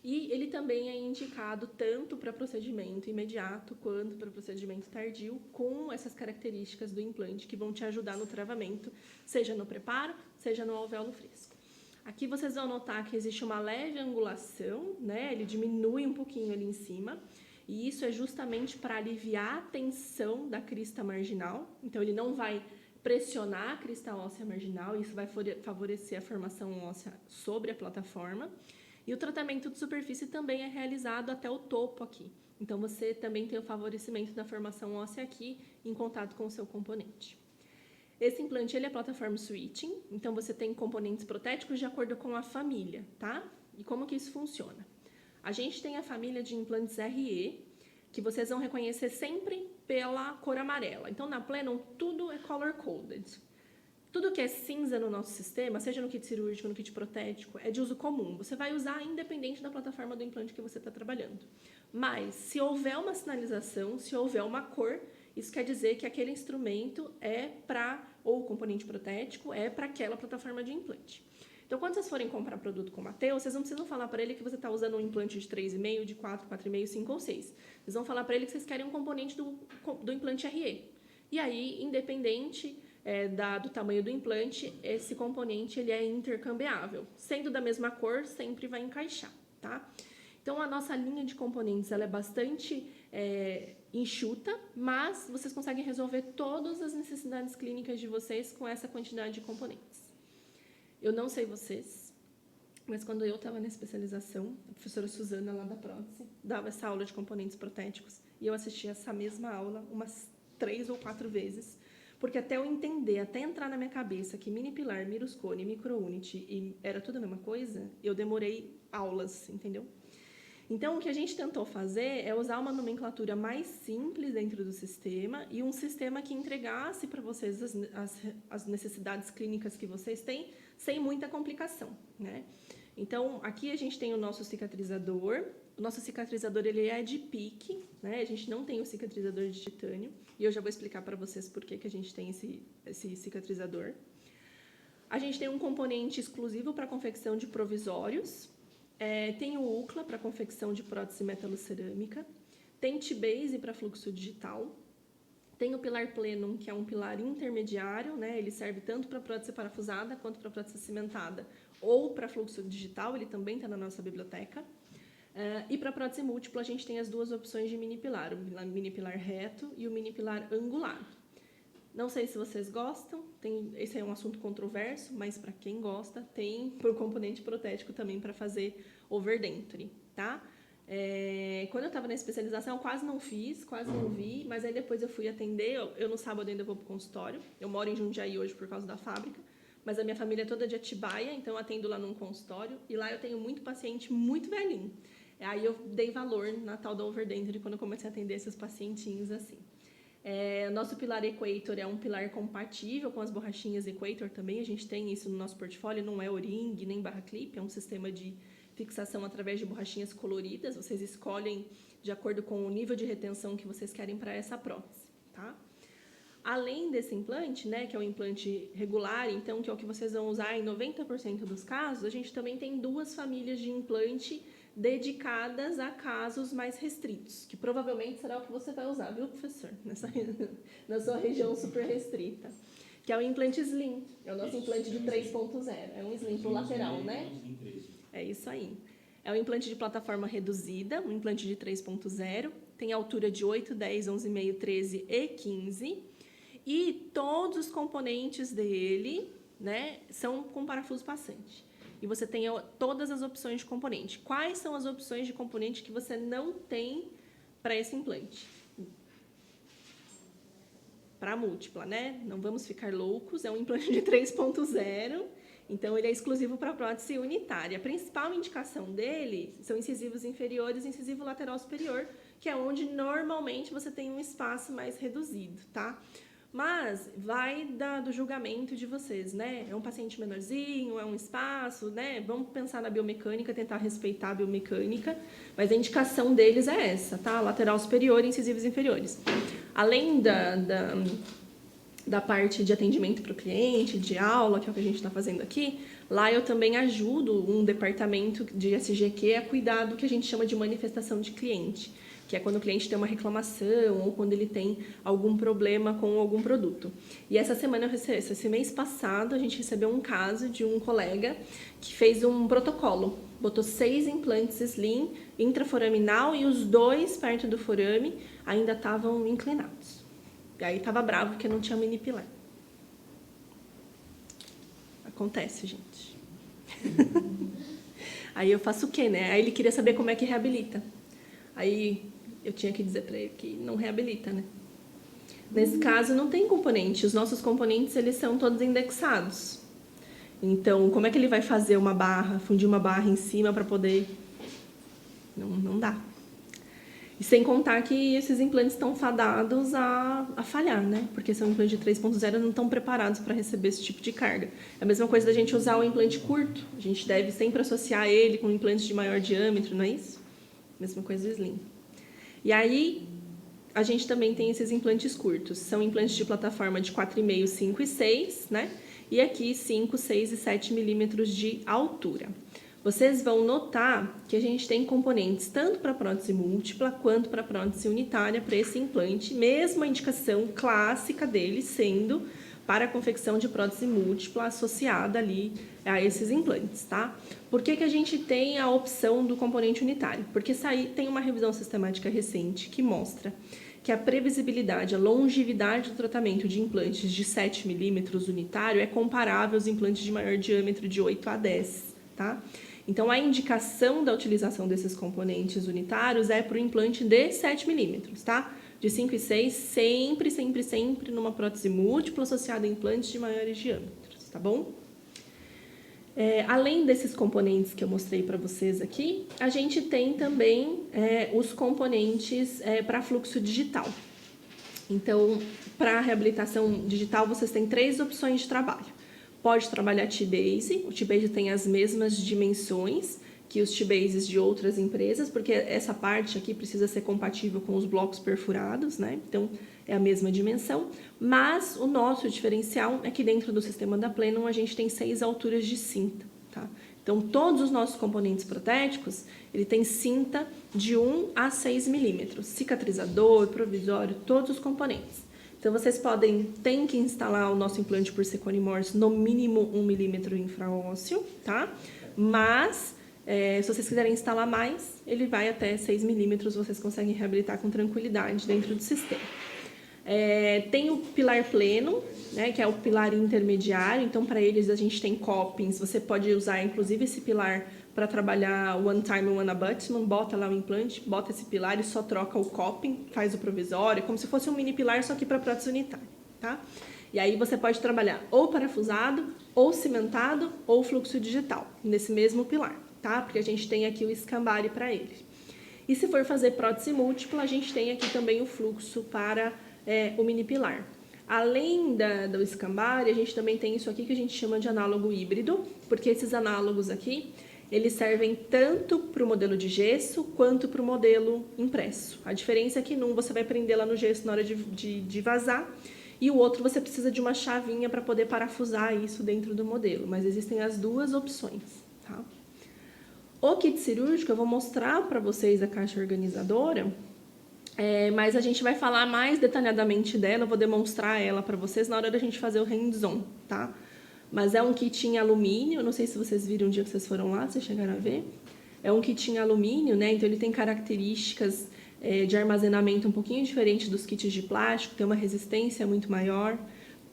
E ele também é indicado tanto para procedimento imediato quanto para procedimento tardio, com essas características do implante que vão te ajudar no travamento, seja no preparo, seja no alvéolo fresco. Aqui vocês vão notar que existe uma leve angulação, né? Ele diminui um pouquinho ali em cima, e isso é justamente para aliviar a tensão da crista marginal. Então, ele não vai pressionar a crista óssea marginal, isso vai favorecer a formação óssea sobre a plataforma. E o tratamento de superfície também é realizado até o topo aqui. Então, você também tem o favorecimento da formação óssea aqui em contato com o seu componente. Esse implante ele é plataforma switching, então você tem componentes protéticos de acordo com a família, tá? E como que isso funciona? A gente tem a família de implantes RE, que vocês vão reconhecer sempre pela cor amarela. Então, na Plenum, tudo é color-coded. Tudo que é cinza no nosso sistema, seja no kit cirúrgico, no kit protético, é de uso comum. Você vai usar independente da plataforma do implante que você está trabalhando. Mas, se houver uma sinalização, se houver uma cor, isso quer dizer que aquele instrumento é para, ou o componente protético, é para aquela plataforma de implante. Então, quando vocês forem comprar produto com o Matheus, vocês não precisam falar para ele que você está usando um implante de 3,5, de 4, 4,5, 5 ou 6. Vocês vão falar para ele que vocês querem um componente do implante RE. E aí, independente do tamanho do implante, esse componente ele é intercambiável. Sendo da mesma cor, sempre vai encaixar, tá? Então, a nossa linha de componentes ela é bastante enxuta, mas vocês conseguem resolver todas as necessidades clínicas de vocês com essa quantidade de componentes. Eu não sei vocês, mas quando eu estava na especialização, a professora Suzana, lá da prótese, dava essa aula de componentes protéticos, e eu assisti essa mesma aula umas 3 ou 4 vezes, porque até eu entender, até entrar na minha cabeça que mini pilar, miruscone, microunit e era tudo a mesma coisa, eu demorei aulas, entendeu? Então, o que a gente tentou fazer é usar uma nomenclatura mais simples dentro do sistema e um sistema que entregasse para vocês as necessidades clínicas que vocês têm, sem muita complicação, né? Então, aqui a gente tem o nosso cicatrizador. O nosso cicatrizador ele é de PIC, né? A gente não tem o cicatrizador de titânio. E eu já vou explicar para vocês por que a gente tem esse cicatrizador. A gente tem um componente exclusivo para confecção de provisórios. Tem o UCLA para confecção de prótese metalocerâmica. Tem T-Base para fluxo digital. Tem o pilar Plenum, que é um pilar intermediário, né? Ele serve tanto para prótese parafusada quanto para prótese cimentada ou para fluxo digital, ele também está na nossa biblioteca. E para prótese múltipla, a gente tem as duas opções de mini pilar, o mini pilar reto e o mini pilar angular. Não sei se vocês gostam, esse é um assunto controverso, mas para quem gosta, tem por componente protético também para fazer overdenture, tá? Quando eu estava na especialização, quase não fiz, quase não vi, mas aí depois eu fui atender, eu no sábado ainda vou para o consultório, eu moro em Jundiaí hoje por causa da fábrica, mas a minha família é toda de Atibaia, então eu atendo lá num consultório, e lá eu tenho muito paciente muito velhinho. Aí eu dei valor na tal da overdenture quando eu comecei a atender esses pacientinhos assim. Nosso pilar Equator é um pilar compatível com as borrachinhas Equator também, a gente tem isso no nosso portfólio, não é O-ring nem barra clip, é um sistema de fixação através de borrachinhas coloridas, vocês escolhem de acordo com o nível de retenção que vocês querem para essa prótese, tá? Além desse implante, né, que é o implante regular, então, que é o que vocês vão usar em 90% dos casos, a gente também tem 2 famílias de implante dedicadas a casos mais restritos, que provavelmente será o que você vai usar, viu, professor? Na sua região super restrita. Que é o implante Slim, é o nosso implante de 3.0, é um Slim pro lateral, né? É isso aí. É um implante de plataforma reduzida, um implante de 3.0, tem altura de 8, 10, 11,5, 13 e 15, e todos os componentes dele, né, são com parafuso passante. E você tem todas as opções de componente. Quais são as opções de componente que você não tem para esse implante? Para múltipla, né? Não vamos ficar loucos, é um implante de 3.0, então ele é exclusivo para prótese unitária. A principal indicação dele são incisivos inferiores e incisivo lateral superior, que é onde normalmente você tem um espaço mais reduzido, tá? Mas vai do julgamento de vocês, né? É um paciente menorzinho, é um espaço, né? Vamos pensar na biomecânica, tentar respeitar a biomecânica, mas a indicação deles é essa, tá? Lateral superior e incisivos inferiores. Além da parte de atendimento para o cliente, de aula, que é o que a gente está fazendo aqui, lá eu também ajudo um departamento de SGQ a cuidar do que a gente chama de manifestação de cliente, que é quando o cliente tem uma reclamação ou quando ele tem algum problema com algum produto. E essa semana, esse mês passado, a gente recebeu um caso de um colega que fez um protocolo, botou 6 implantes Slim intraforaminal e os 2 perto do forame ainda estavam inclinados. E aí tava bravo porque não tinha mini pilar. Acontece, gente. Aí eu faço o quê, né? Aí ele queria saber como é que reabilita. Aí eu tinha que dizer para ele que não reabilita, né? Nesse caso não tem componente. Os nossos componentes, eles são todos indexados. Então, como é que ele vai fazer uma barra, fundir uma barra em cima para poder... Não dá. E sem contar que esses implantes estão fadados a falhar, né? Porque são implantes de 3.0 não estão preparados para receber esse tipo de carga. É a mesma coisa da gente usar o implante curto. A gente deve sempre associar ele com implantes de maior diâmetro, não é isso? Mesma coisa do Slim. E aí, a gente também tem esses implantes curtos. São implantes de plataforma de 4,5, 5 e 6, né? E aqui 5, 6 e 7 milímetros de altura. Vocês vão notar que a gente tem componentes tanto para prótese múltipla quanto para prótese unitária para esse implante, mesmo a indicação clássica dele sendo para a confecção de prótese múltipla associada ali a esses implantes, tá? Por que a gente tem a opção do componente unitário? Porque tem uma revisão sistemática recente que mostra que a previsibilidade, a longevidade do tratamento de implantes de 7 milímetros unitário é comparável aos implantes de maior diâmetro de 8 a 10, tá? Então, a indicação da utilização desses componentes unitários é para o implante de 7 milímetros, tá? De 5 e 6, sempre numa prótese múltipla associada a implantes de maiores diâmetros, tá bom? Além desses componentes que eu mostrei para vocês aqui, a gente tem também os componentes para fluxo digital. Então, para a reabilitação digital, vocês têm 3 opções de trabalho. Pode trabalhar T-Base, o T-Base tem as mesmas dimensões que os T-Bases de outras empresas, porque essa parte aqui precisa ser compatível com os blocos perfurados, né? Então, é a mesma dimensão, mas o nosso diferencial é que dentro do sistema da Plenum a gente tem 6 alturas de cinta, tá? Então, todos os nossos componentes protéticos, ele tem cinta de 1 a 6 milímetros, cicatrizador, provisório, todos os componentes. Então, vocês tem que instalar o nosso implante por Secone Morse no mínimo 1 milímetro infraósseo, tá? Mas, se vocês quiserem instalar mais, ele vai até 6 milímetros, vocês conseguem reabilitar com tranquilidade dentro do sistema. Tem o pilar pleno, né, que é o pilar intermediário, então para eles a gente tem coppings, você pode usar inclusive esse pilar para trabalhar one time, one abutment, bota lá o implante, bota esse pilar e só troca o copping, faz o provisório, como se fosse um mini pilar, só que para prótese unitária, tá? E aí você pode trabalhar ou parafusado, ou cimentado, ou fluxo digital, nesse mesmo pilar, tá? Porque a gente tem aqui o escambare para ele. E se for fazer prótese múltipla, a gente tem aqui também o fluxo para o mini pilar. Além do escambare, a gente também tem isso aqui que a gente chama de análogo híbrido, porque esses análogos aqui, eles servem tanto para o modelo de gesso quanto para o modelo impresso. A diferença é que num você vai prender lá no gesso na hora de vazar e o outro você precisa de uma chavinha para poder parafusar isso dentro do modelo, mas existem as duas opções, tá? O kit cirúrgico eu vou mostrar para vocês a caixa organizadora, mas a gente vai falar mais detalhadamente dela, eu vou demonstrar ela para vocês na hora da gente fazer o hands-on, tá? Mas é um kit em alumínio, não sei se vocês viram um dia que vocês foram lá, vocês chegaram a ver. É um kit em alumínio, né? Então ele tem características de armazenamento um pouquinho diferente dos kits de plástico, tem uma resistência muito maior.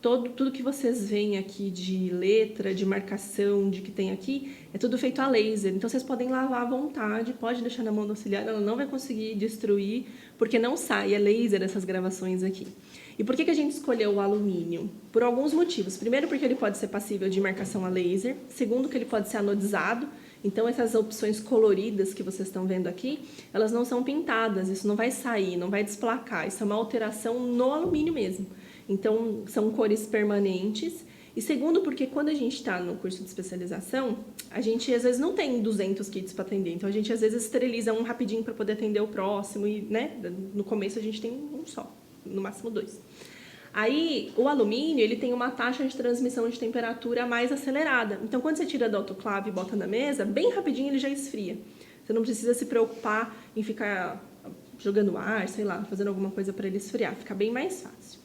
Tudo que vocês veem aqui de letra, de marcação, de que tem aqui, é tudo feito a laser. Então vocês podem lavar à vontade, pode deixar na mão do auxiliar, ela não vai conseguir destruir, porque não sai, é laser essas gravações aqui. E por que a gente escolheu o alumínio? Por alguns motivos. Primeiro, porque ele pode ser passível de marcação a laser. Segundo, que ele pode ser anodizado. Então, essas opções coloridas que vocês estão vendo aqui, elas não são pintadas, isso não vai sair, não vai desplacar. Isso é uma alteração no alumínio mesmo. Então, são cores permanentes. E segundo, porque quando a gente está no curso de especialização, a gente às vezes não tem 200 kits para atender. Então, a gente às vezes esteriliza um rapidinho para poder atender o próximo. E, né, no começo a gente tem um só, no máximo 2. Aí, o alumínio, ele tem uma taxa de transmissão de temperatura mais acelerada. Então, quando você tira do autoclave e bota na mesa, bem rapidinho ele já esfria. Você não precisa se preocupar em ficar jogando ar, sei lá, fazendo alguma coisa para ele esfriar. Fica bem mais fácil.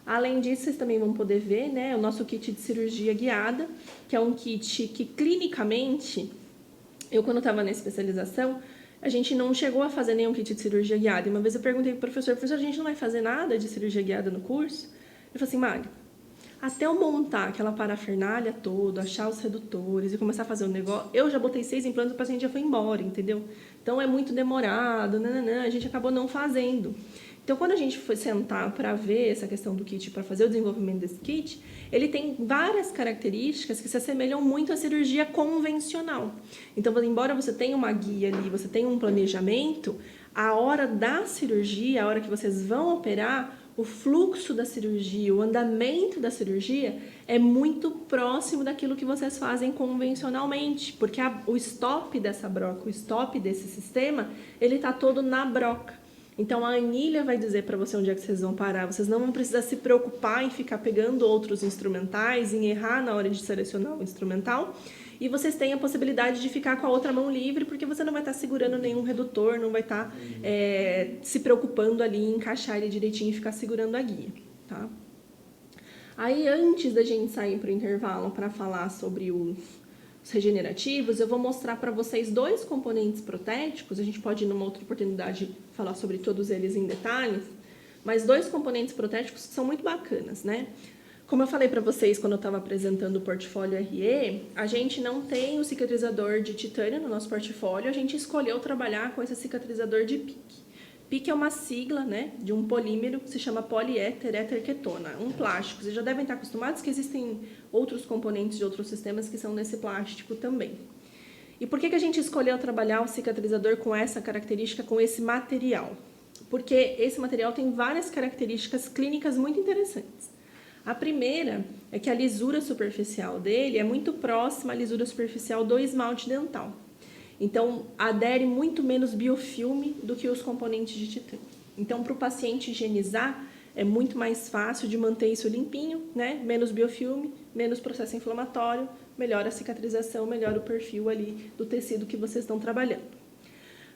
Além disso, vocês também vão poder ver, né, o nosso kit de cirurgia guiada, que é um kit que, clinicamente, eu, quando estava na especialização, a gente não chegou a fazer nenhum kit de cirurgia guiada. E uma vez eu perguntei pro professor, a gente não vai fazer nada de cirurgia guiada no curso? Ele falou assim, Magda, até eu montar aquela parafernália toda, achar os redutores e começar a fazer o negócio, eu já botei 6 implantes, o paciente já foi embora, entendeu? Então, é muito demorado, a gente acabou não fazendo. Então, quando a gente foi sentar para ver essa questão do kit, para fazer o desenvolvimento desse kit, ele tem várias características que se assemelham muito à cirurgia convencional. Então, embora você tenha uma guia ali, você tenha um planejamento, a hora da cirurgia, a hora que vocês vão operar, o fluxo da cirurgia, o andamento da cirurgia é muito próximo daquilo que vocês fazem convencionalmente, porque o stop dessa broca, o stop desse sistema, ele está todo na broca. Então, a anilha vai dizer para você onde é que vocês vão parar. Vocês não vão precisar se preocupar em ficar pegando outros instrumentais, em errar na hora de selecionar o instrumental. E vocês têm a possibilidade de ficar com a outra mão livre, porque você não vai estar segurando nenhum redutor, não vai estar se preocupando ali em encaixar ele direitinho e ficar segurando a guia, tá? Aí, antes da gente sair para o intervalo para falar sobre os regenerativos, eu vou mostrar para vocês 2 componentes protéticos. A gente pode, numa outra oportunidade, falar sobre todos eles em detalhes, mas 2 componentes protéticos que são muito bacanas, né? Como eu falei para vocês quando eu estava apresentando o portfólio RE, a gente não tem o cicatrizador de titânio no nosso portfólio, a gente escolheu trabalhar com esse cicatrizador de PIC. PIC é uma sigla, né, de um polímero que se chama poliéter éter-ketona, um plástico. Vocês já devem estar acostumados que existem outros componentes de outros sistemas que são nesse plástico também. E por que a gente escolheu trabalhar o cicatrizador com essa característica, com esse material? Porque esse material tem várias características clínicas muito interessantes. A primeira é que a lisura superficial dele é muito próxima à lisura superficial do esmalte dental. Então, adere muito menos biofilme do que os componentes de titânio. Então, para o paciente higienizar, é muito mais fácil de manter isso limpinho, né? Menos biofilme, menos processo inflamatório, melhora a cicatrização, melhora o perfil ali do tecido que vocês estão trabalhando.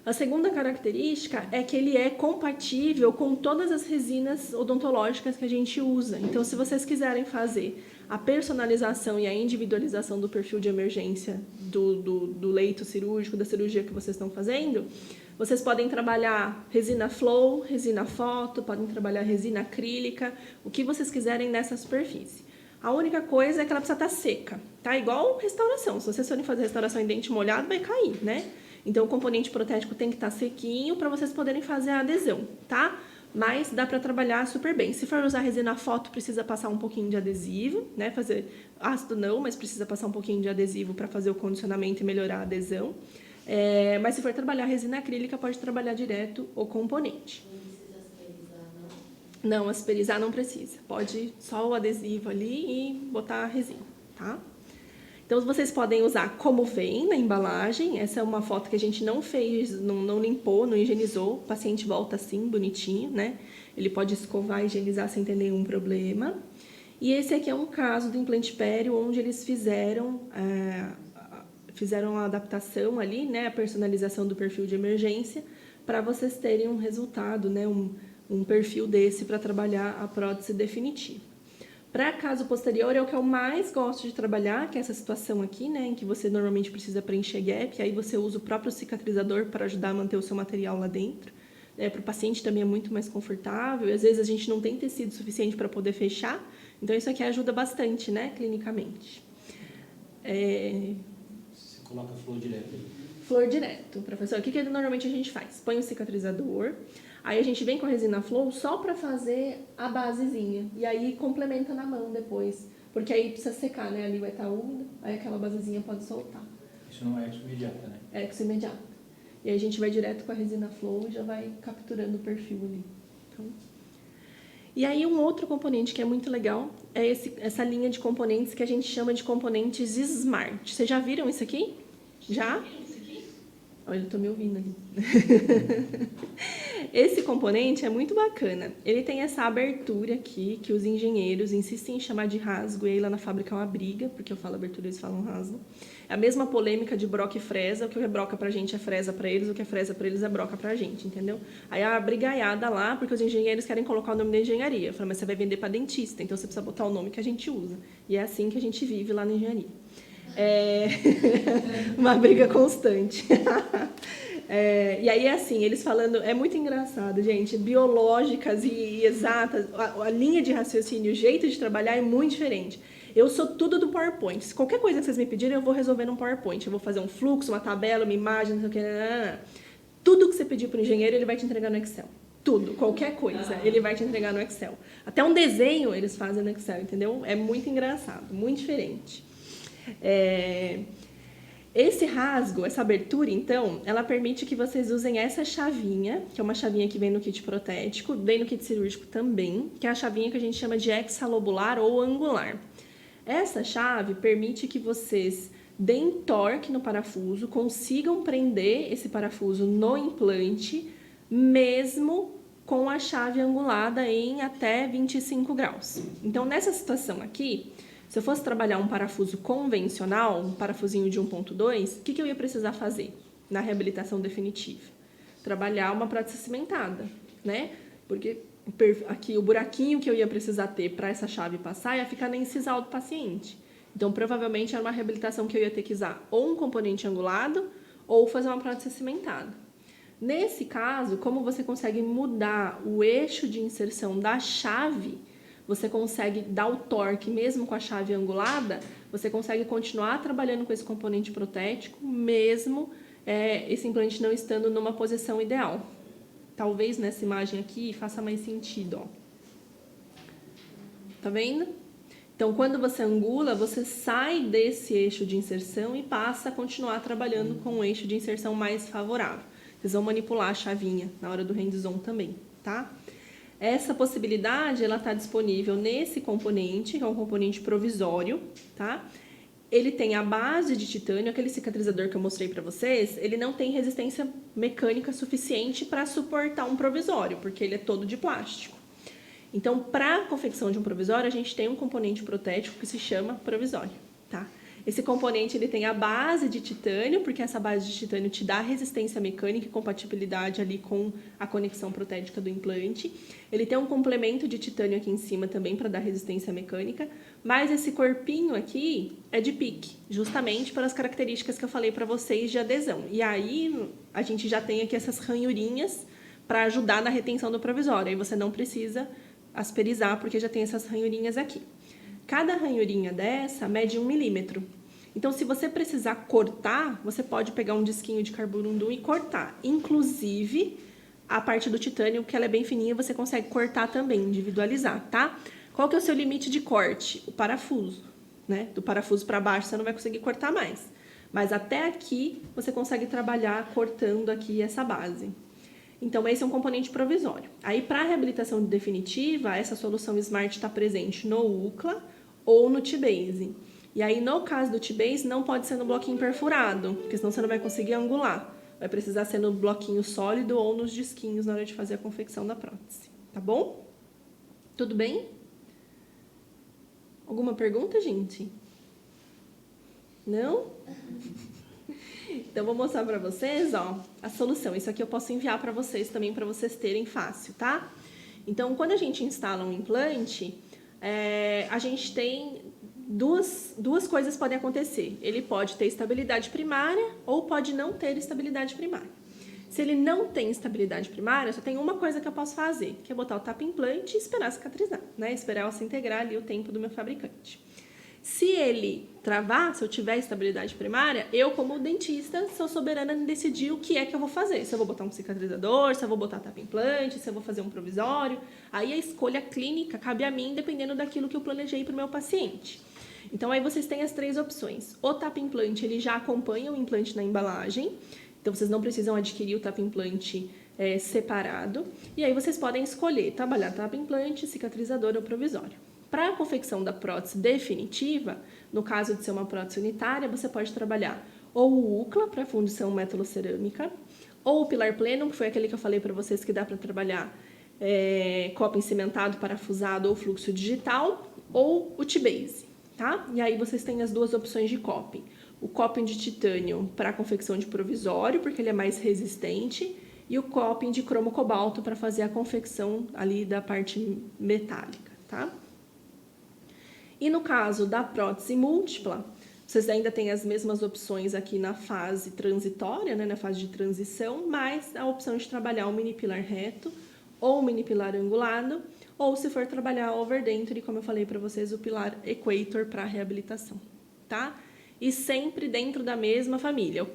A segunda característica é que ele é compatível com todas as resinas odontológicas que a gente usa. Então, se vocês quiserem fazer a personalização e a individualização do perfil de emergência do leito cirúrgico, da cirurgia que vocês estão fazendo, vocês podem trabalhar resina flow, resina foto, podem trabalhar resina acrílica, o que vocês quiserem nessa superfície. A única coisa é que ela precisa estar seca, tá? Igual restauração. Se vocês forem fazer restauração em dente molhado, vai cair, né? Então, o componente protético tem que estar sequinho para vocês poderem fazer a adesão, tá? Mas dá para trabalhar super bem. Se for usar resina foto, precisa passar um pouquinho de adesivo, né? Fazer ácido não, mas precisa passar um pouquinho de adesivo para fazer o condicionamento e melhorar a adesão. Mas se for trabalhar resina acrílica, pode trabalhar direto o componente. Não precisa asperizar, não? Não, asperizar não precisa. Pode só o adesivo ali e botar a resina, tá? Então, vocês podem usar como vem na embalagem. Essa é uma foto que a gente não fez, não limpou, não higienizou. O paciente volta assim, bonitinho, né? Ele pode escovar e higienizar sem ter nenhum problema. E esse aqui é um caso do implante pério, onde eles fizeram a adaptação ali, né? A personalização do perfil de emergência, para vocês terem um resultado, né? Um perfil desse para trabalhar a prótese definitiva. Para caso posterior é o que eu mais gosto de trabalhar, que é essa situação aqui, né, em que você normalmente precisa preencher gap, e aí você usa o próprio cicatrizador para ajudar a manter o seu material lá dentro. Para o paciente também é muito mais confortável, e às vezes a gente não tem tecido suficiente para poder fechar, então isso aqui ajuda bastante, né, clinicamente. Você coloca flor direto. Flor direto, professor. O que normalmente a gente faz? Põe o cicatrizador. Aí a gente vem com a resina flow só para fazer a basezinha. E aí complementa na mão depois. Porque aí precisa secar, né? Ali vai estar úmida, aí aquela basezinha pode soltar. Isso não é exo imediata, né? É exo imediata. E aí a gente vai direto com a resina flow e já vai capturando o perfil ali. Então... E aí um outro componente que é muito legal é essa linha de componentes que a gente chama de componentes Smart. Vocês já viram isso aqui? Já? Olha, eu tô me ouvindo ali. Esse componente é muito bacana. Ele tem essa abertura aqui, que os engenheiros insistem em chamar de rasgo, e aí lá na fábrica é uma briga, porque eu falo abertura e eles falam rasgo. É a mesma polêmica de broca e fresa, o que é broca pra gente é fresa pra eles, o que é fresa pra eles é broca pra gente, entendeu? Aí a brigaiada lá, porque os engenheiros querem colocar o nome da engenharia. Eu falo, mas você vai vender pra dentista, então você precisa botar o nome que a gente usa. E é assim que a gente vive lá na engenharia. É uma briga constante. E aí, assim, eles falando, é muito engraçado, gente, biológicas e exatas, a linha de raciocínio, o jeito de trabalhar é muito diferente. Eu sou tudo do PowerPoint. Se qualquer coisa que vocês me pedirem, eu vou resolver no PowerPoint. Eu vou fazer um fluxo, uma tabela, uma imagem, não sei o que. Tudo que você pedir para o engenheiro, ele vai te entregar no Excel. Tudo, qualquer coisa, ele vai te entregar no Excel. Até um desenho eles fazem no Excel, entendeu? É muito engraçado, muito diferente. Esse rasgo, essa abertura, então, ela permite que vocês usem essa chavinha, que é uma chavinha que vem no kit protético, vem no kit cirúrgico também, que é a chavinha que a gente chama de hexalobular ou angular. Essa chave permite que vocês deem torque no parafuso, consigam prender esse parafuso no implante, mesmo com a chave angulada em até 25 graus. Então, nessa situação aqui, se eu fosse trabalhar um parafuso convencional, um parafusinho de 1.2, o que eu ia precisar fazer na reabilitação definitiva? Trabalhar uma prótese cimentada, né? Porque aqui o buraquinho que eu ia precisar ter para essa chave passar ia ficar na incisal do paciente. Então, provavelmente, era uma reabilitação que eu ia ter que usar ou um componente angulado ou fazer uma prótese cimentada. Nesse caso, como você consegue mudar o eixo de inserção da chave, você consegue dar o torque mesmo com a chave angulada, você consegue continuar trabalhando com esse componente protético, mesmo esse implante não estando numa posição ideal. Talvez nessa imagem aqui faça mais sentido, ó. Tá vendo? Então, quando você angula, você sai desse eixo de inserção e passa a continuar trabalhando com um eixo de inserção mais favorável. Vocês vão manipular a chavinha na hora do hands-on também, tá? Essa possibilidade, ela está disponível nesse componente, que é um componente provisório, tá? Ele tem a base de titânio, aquele cicatrizador que eu mostrei para vocês, ele não tem resistência mecânica suficiente para suportar um provisório, porque ele é todo de plástico. Então, para a confecção de um provisório, a gente tem um componente protético que se chama provisório, tá? Esse componente ele tem a base de titânio, porque essa base de titânio te dá resistência mecânica e compatibilidade ali com a conexão protética do implante. Ele tem um complemento de titânio aqui em cima também para dar resistência mecânica, mas esse corpinho aqui é de pique, justamente pelas características que eu falei para vocês de adesão. E aí a gente já tem aqui essas ranhurinhas para ajudar na retenção do provisório. Aí você não precisa asperizar porque já tem essas ranhurinhas aqui. Cada ranhurinha dessa mede 1 milímetro. Então, se você precisar cortar, você pode pegar um disquinho de carborundum e cortar. Inclusive, a parte do titânio, que ela é bem fininha, você consegue cortar também, individualizar, tá? Qual que é o seu limite de corte? O parafuso, né? Do parafuso para baixo, você não vai conseguir cortar mais. Mas até aqui, você consegue trabalhar cortando aqui essa base. Então, esse é um componente provisório. Aí, para a reabilitação definitiva, essa solução Smart está presente no UCLA ou no T-Base. E aí, no caso do T-Base, não pode ser no bloquinho perfurado, porque senão você não vai conseguir angular. Vai precisar ser no bloquinho sólido ou nos disquinhos na hora de fazer a confecção da prótese. Tá bom? Tudo bem? Alguma pergunta, gente? Não? Então, vou mostrar para vocês, ó, a solução. Isso aqui eu posso enviar para vocês também, para vocês terem fácil, tá? Então, quando a gente instala um implante, a gente tem duas coisas podem acontecer. Ele pode ter estabilidade primária ou pode não ter estabilidade primária. Se ele não tem estabilidade primária, só tem uma coisa que eu posso fazer, que é botar o tapa-implante e esperar cicatrizar, né? Esperar ela se integrar ali o tempo do meu fabricante. Se ele travar, se eu tiver estabilidade primária, eu, como dentista, sou soberana em decidir o que é que eu vou fazer. Se eu vou botar um cicatrizador, se eu vou botar tapa-implante, se eu vou fazer um provisório. Aí a escolha clínica cabe a mim, dependendo daquilo que eu planejei para o meu paciente. Então, aí vocês têm as 3 opções. O tapa-implante, ele já acompanha o implante na embalagem. Então, vocês não precisam adquirir o tapa-implante separado. E aí, vocês podem escolher trabalhar tapa-implante, cicatrizador ou provisório. Para a confecção da prótese definitiva, no caso de ser uma prótese unitária, você pode trabalhar ou o UCLA para fundição metalocerâmica, Ou o pilar plenum, que foi aquele que eu falei para vocês que dá para trabalhar coping cimentado, parafusado ou fluxo digital, ou o T-base, tá? E aí vocês têm as duas opções de coping. O coping de titânio para confecção de provisório, porque ele é mais resistente, e o coping de cromo cobalto para fazer a confecção ali da parte metálica, tá? E no caso da prótese múltipla, vocês ainda têm as mesmas opções aqui na fase transitória, né, na fase de transição, mas a opção de trabalhar o mini pilar reto ou o mini pilar angulado, ou se for trabalhar over denture, como eu falei para vocês, o pilar equator para reabilitação, tá? E sempre dentro da mesma família.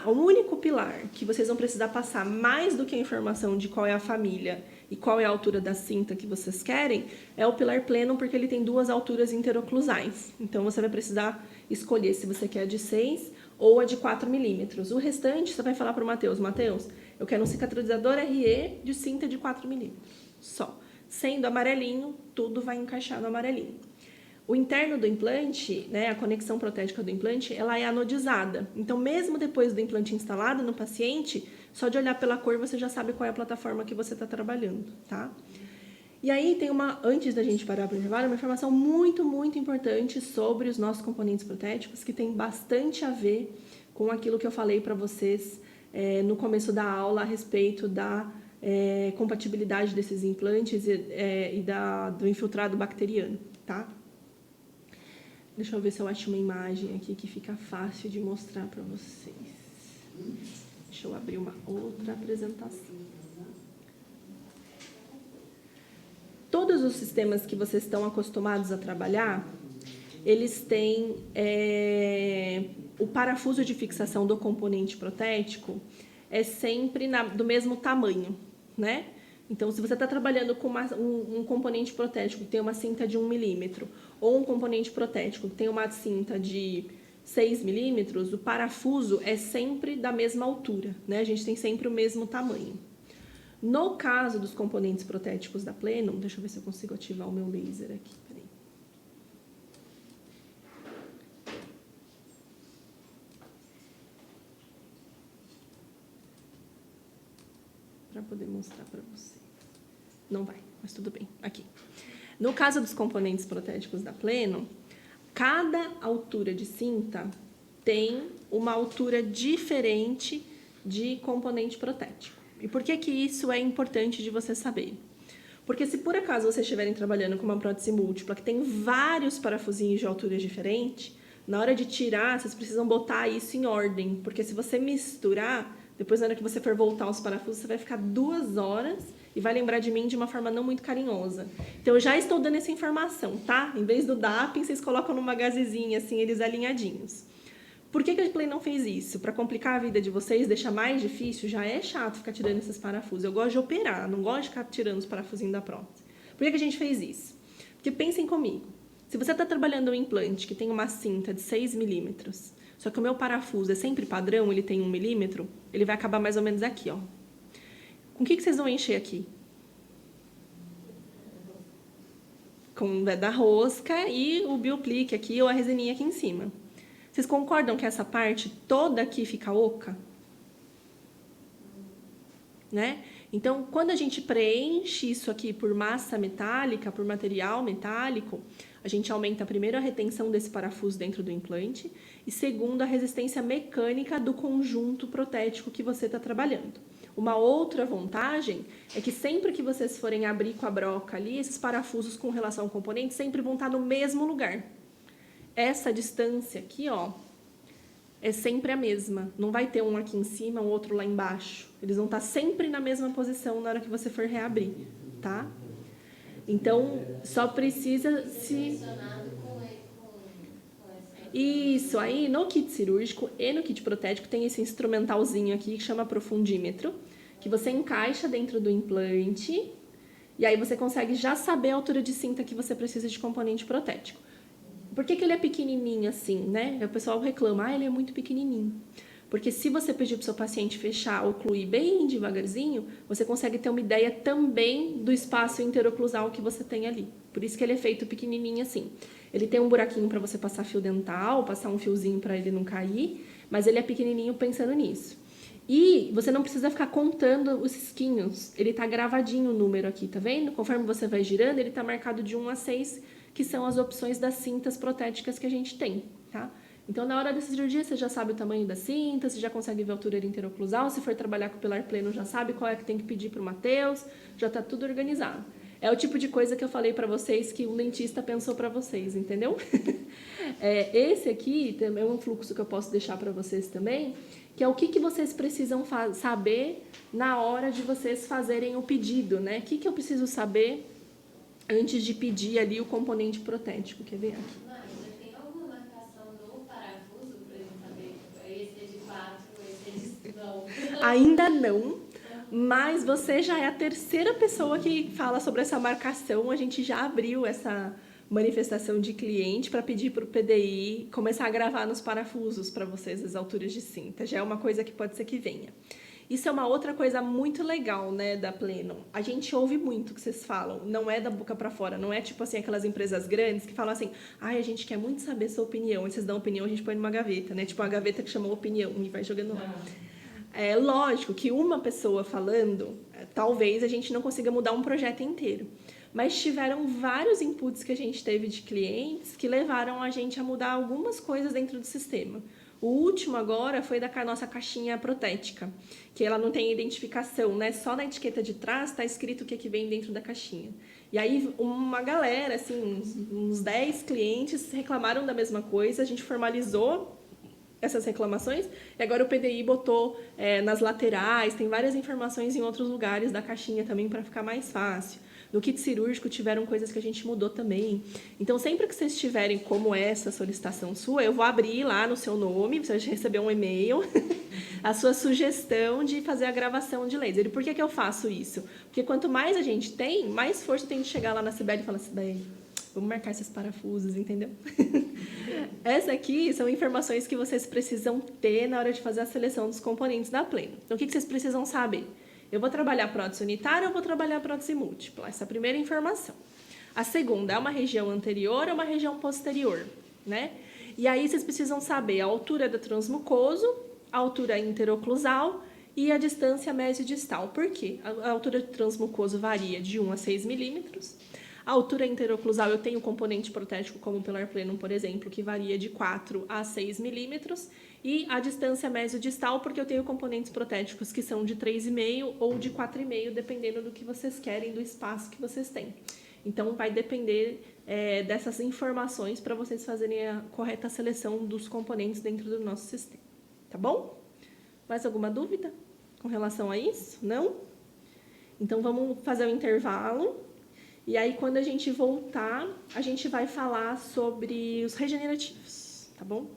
O único pilar que vocês vão precisar passar mais do que a informação de qual é a família e qual é a altura da cinta que vocês querem é o pilar pleno, porque ele tem duas alturas interoclusais. Então, você vai precisar escolher se você quer a de 6 ou a de 4 milímetros. O restante, você vai falar para o Matheus, Matheus, eu quero um cicatrizador RE de cinta de 4 milímetros. Só. Sendo amarelinho, tudo vai encaixar no amarelinho. O interno do implante, né, a conexão protética do implante, ela é anodizada. Então, mesmo depois do implante instalado no paciente, só de olhar pela cor você já sabe qual é a plataforma que você está trabalhando, tá? E aí tem antes da gente parar para gravar, uma informação muito, muito importante sobre os nossos componentes protéticos, que tem bastante a ver com aquilo que eu falei para vocês no começo da aula a respeito da compatibilidade desses implantes e do infiltrado bacteriano, tá? Deixa eu ver se eu acho uma imagem aqui que fica fácil de mostrar para vocês. Deixa eu abrir uma outra apresentação. Todos os sistemas que vocês estão acostumados a trabalhar, eles têm o parafuso de fixação do componente protético é sempre do mesmo tamanho, né? Então, se você está trabalhando com um componente protético que tem uma cinta de 1 milímetro ou um componente protético que tem uma cinta de 6 milímetros, o parafuso é sempre da mesma altura, né? A gente tem sempre o mesmo tamanho. No caso dos componentes protéticos da Plenum, deixa eu ver se eu consigo ativar o meu laser aqui, peraí. Para poder mostrar para vocês. Não vai, mas tudo bem. Aqui. No caso dos componentes protéticos da Plenum, cada altura de cinta tem uma altura diferente de componente protético. E por que isso é importante de você saber? Porque se por acaso vocês estiverem trabalhando com uma prótese múltipla que tem vários parafusinhos de alturas diferentes, na hora de tirar, vocês precisam botar isso em ordem. Porque se você misturar, depois na hora que você for voltar os parafusos, você vai ficar 2 horas e vai lembrar de mim de uma forma não muito carinhosa. Então, eu já estou dando essa informação, tá? Em vez do DAPing, vocês colocam numa gazezinha, assim, eles alinhadinhos. Por que a Play não fez isso? Para complicar a vida de vocês, deixar mais difícil, já é chato ficar tirando esses parafusos. Eu gosto de operar, não gosto de ficar tirando os parafusinhos da prótese. Por que a gente fez isso? Porque pensem comigo. Se você está trabalhando um implante que tem uma cinta de 6 milímetros, só que o meu parafuso é sempre padrão, ele tem 1 milímetro, ele vai acabar mais ou menos aqui, ó. Com o que vocês vão encher aqui? Com o da rosca e o bioplique aqui, ou a resininha aqui em cima. Vocês concordam que essa parte toda aqui fica oca? Né? Então, quando a gente preenche isso aqui por massa metálica, por material metálico, a gente aumenta primeiro a retenção desse parafuso dentro do implante e segundo a resistência mecânica do conjunto protético que você está trabalhando. Uma outra vantagem é que sempre que vocês forem abrir com a broca ali, esses parafusos com relação ao componente sempre vão estar no mesmo lugar. Essa distância aqui, ó, é sempre a mesma. Não vai ter um aqui em cima, um outro lá embaixo. Eles vão estar sempre na mesma posição na hora que você for reabrir, tá? Então, só precisa se... Isso, aí no kit cirúrgico e no kit protético tem esse instrumentalzinho aqui que chama profundímetro, que você encaixa dentro do implante e aí você consegue já saber a altura de cinta que você precisa de componente protético. Por que ele é pequenininho assim, né? O pessoal reclama, ele é muito pequenininho. Porque se você pedir para o seu paciente fechar ou ocluir bem devagarzinho, você consegue ter uma ideia também do espaço interoclusal que você tem ali. Por isso que ele é feito pequenininho assim. Ele tem um buraquinho para você passar fio dental, passar um fiozinho para ele não cair, mas ele é pequenininho pensando nisso. E você não precisa ficar contando os risquinhos. Ele tá gravadinho o número aqui, tá vendo? Conforme você vai girando, ele tá marcado de 1 a 6, que são as opções das cintas protéticas que a gente tem, tá? Então, na hora da cirurgia, você já sabe o tamanho da cinta, você já consegue ver a altura interoclusal. Se for trabalhar com o pilar pleno, já sabe qual é que tem que pedir pro Matheus. Já tá tudo organizado. É o tipo de coisa que eu falei para vocês que um dentista pensou para vocês, entendeu? Esse aqui também é um fluxo que eu posso deixar para vocês também, que é o que vocês precisam saber na hora de vocês fazerem o pedido, né? O que eu preciso saber antes de pedir ali o componente protético? Quer ver aqui? Mas tem alguma marcação no parafuso para gente saber esse é de 4, esse é de não? Ainda não, mas você já é a terceira pessoa que fala sobre essa marcação. A gente já abriu essa manifestação de cliente para pedir para o PDI começar a gravar nos parafusos para vocês as alturas de cinta. Já é uma coisa que pode ser que venha. Isso é uma outra coisa muito legal, né, da Pleno. A gente ouve muito o que vocês falam, não é da boca para fora, não é tipo assim aquelas empresas grandes que falam assim: "Ai, a gente quer muito saber sua opinião", e vocês dão opinião, a gente põe numa gaveta, né? Tipo uma gaveta que chamou opinião e vai jogando lá. É lógico que uma pessoa falando, talvez a gente não consiga mudar um projeto inteiro. Mas tiveram vários inputs que a gente teve de clientes que levaram a gente a mudar algumas coisas dentro do sistema. O último agora foi da nossa caixinha protética, que ela não tem identificação, né? Só na etiqueta de trás está escrito o que vem dentro da caixinha. E aí uma galera, assim, uns 10 clientes reclamaram da mesma coisa, a gente formalizou essas reclamações, e agora o PDI botou nas laterais, tem várias informações em outros lugares da caixinha também para ficar mais fácil. No kit cirúrgico tiveram coisas que a gente mudou também. Então, sempre que vocês tiverem como essa solicitação sua, eu vou abrir lá no seu nome, você vai receber um e-mail, a sua sugestão de fazer a gravação de laser. E por que eu faço isso? Porque quanto mais a gente tem, mais força tem de chegar lá na Cibele e falar assim: "Daí, vamos marcar esses parafusos", entendeu? Essa aqui são informações que vocês precisam ter na hora de fazer a seleção dos componentes da Pleno. Então, o que vocês precisam saber? Eu vou trabalhar prótese unitária ou vou trabalhar prótese múltipla? Essa é a primeira informação. A segunda é uma região anterior ou uma região posterior, né? E aí vocês precisam saber a altura do transmucoso, a altura interoclusal e a distância mesiodistal. Por quê? A altura do transmucoso varia de 1 a 6 milímetros. A altura interoclusal, eu tenho componente protético como o pilar pleno, por exemplo, que varia de 4 a 6 milímetros. E a distância mesiodistal, porque eu tenho componentes protéticos que são de 3,5 ou de 4,5, dependendo do que vocês querem, do espaço que vocês têm. Então, vai depender dessas informações para vocês fazerem a correta seleção dos componentes dentro do nosso sistema. Tá bom? Mais alguma dúvida com relação a isso? Não? Então, vamos fazer o intervalo. E aí, quando a gente voltar, a gente vai falar sobre os regenerativos, tá bom?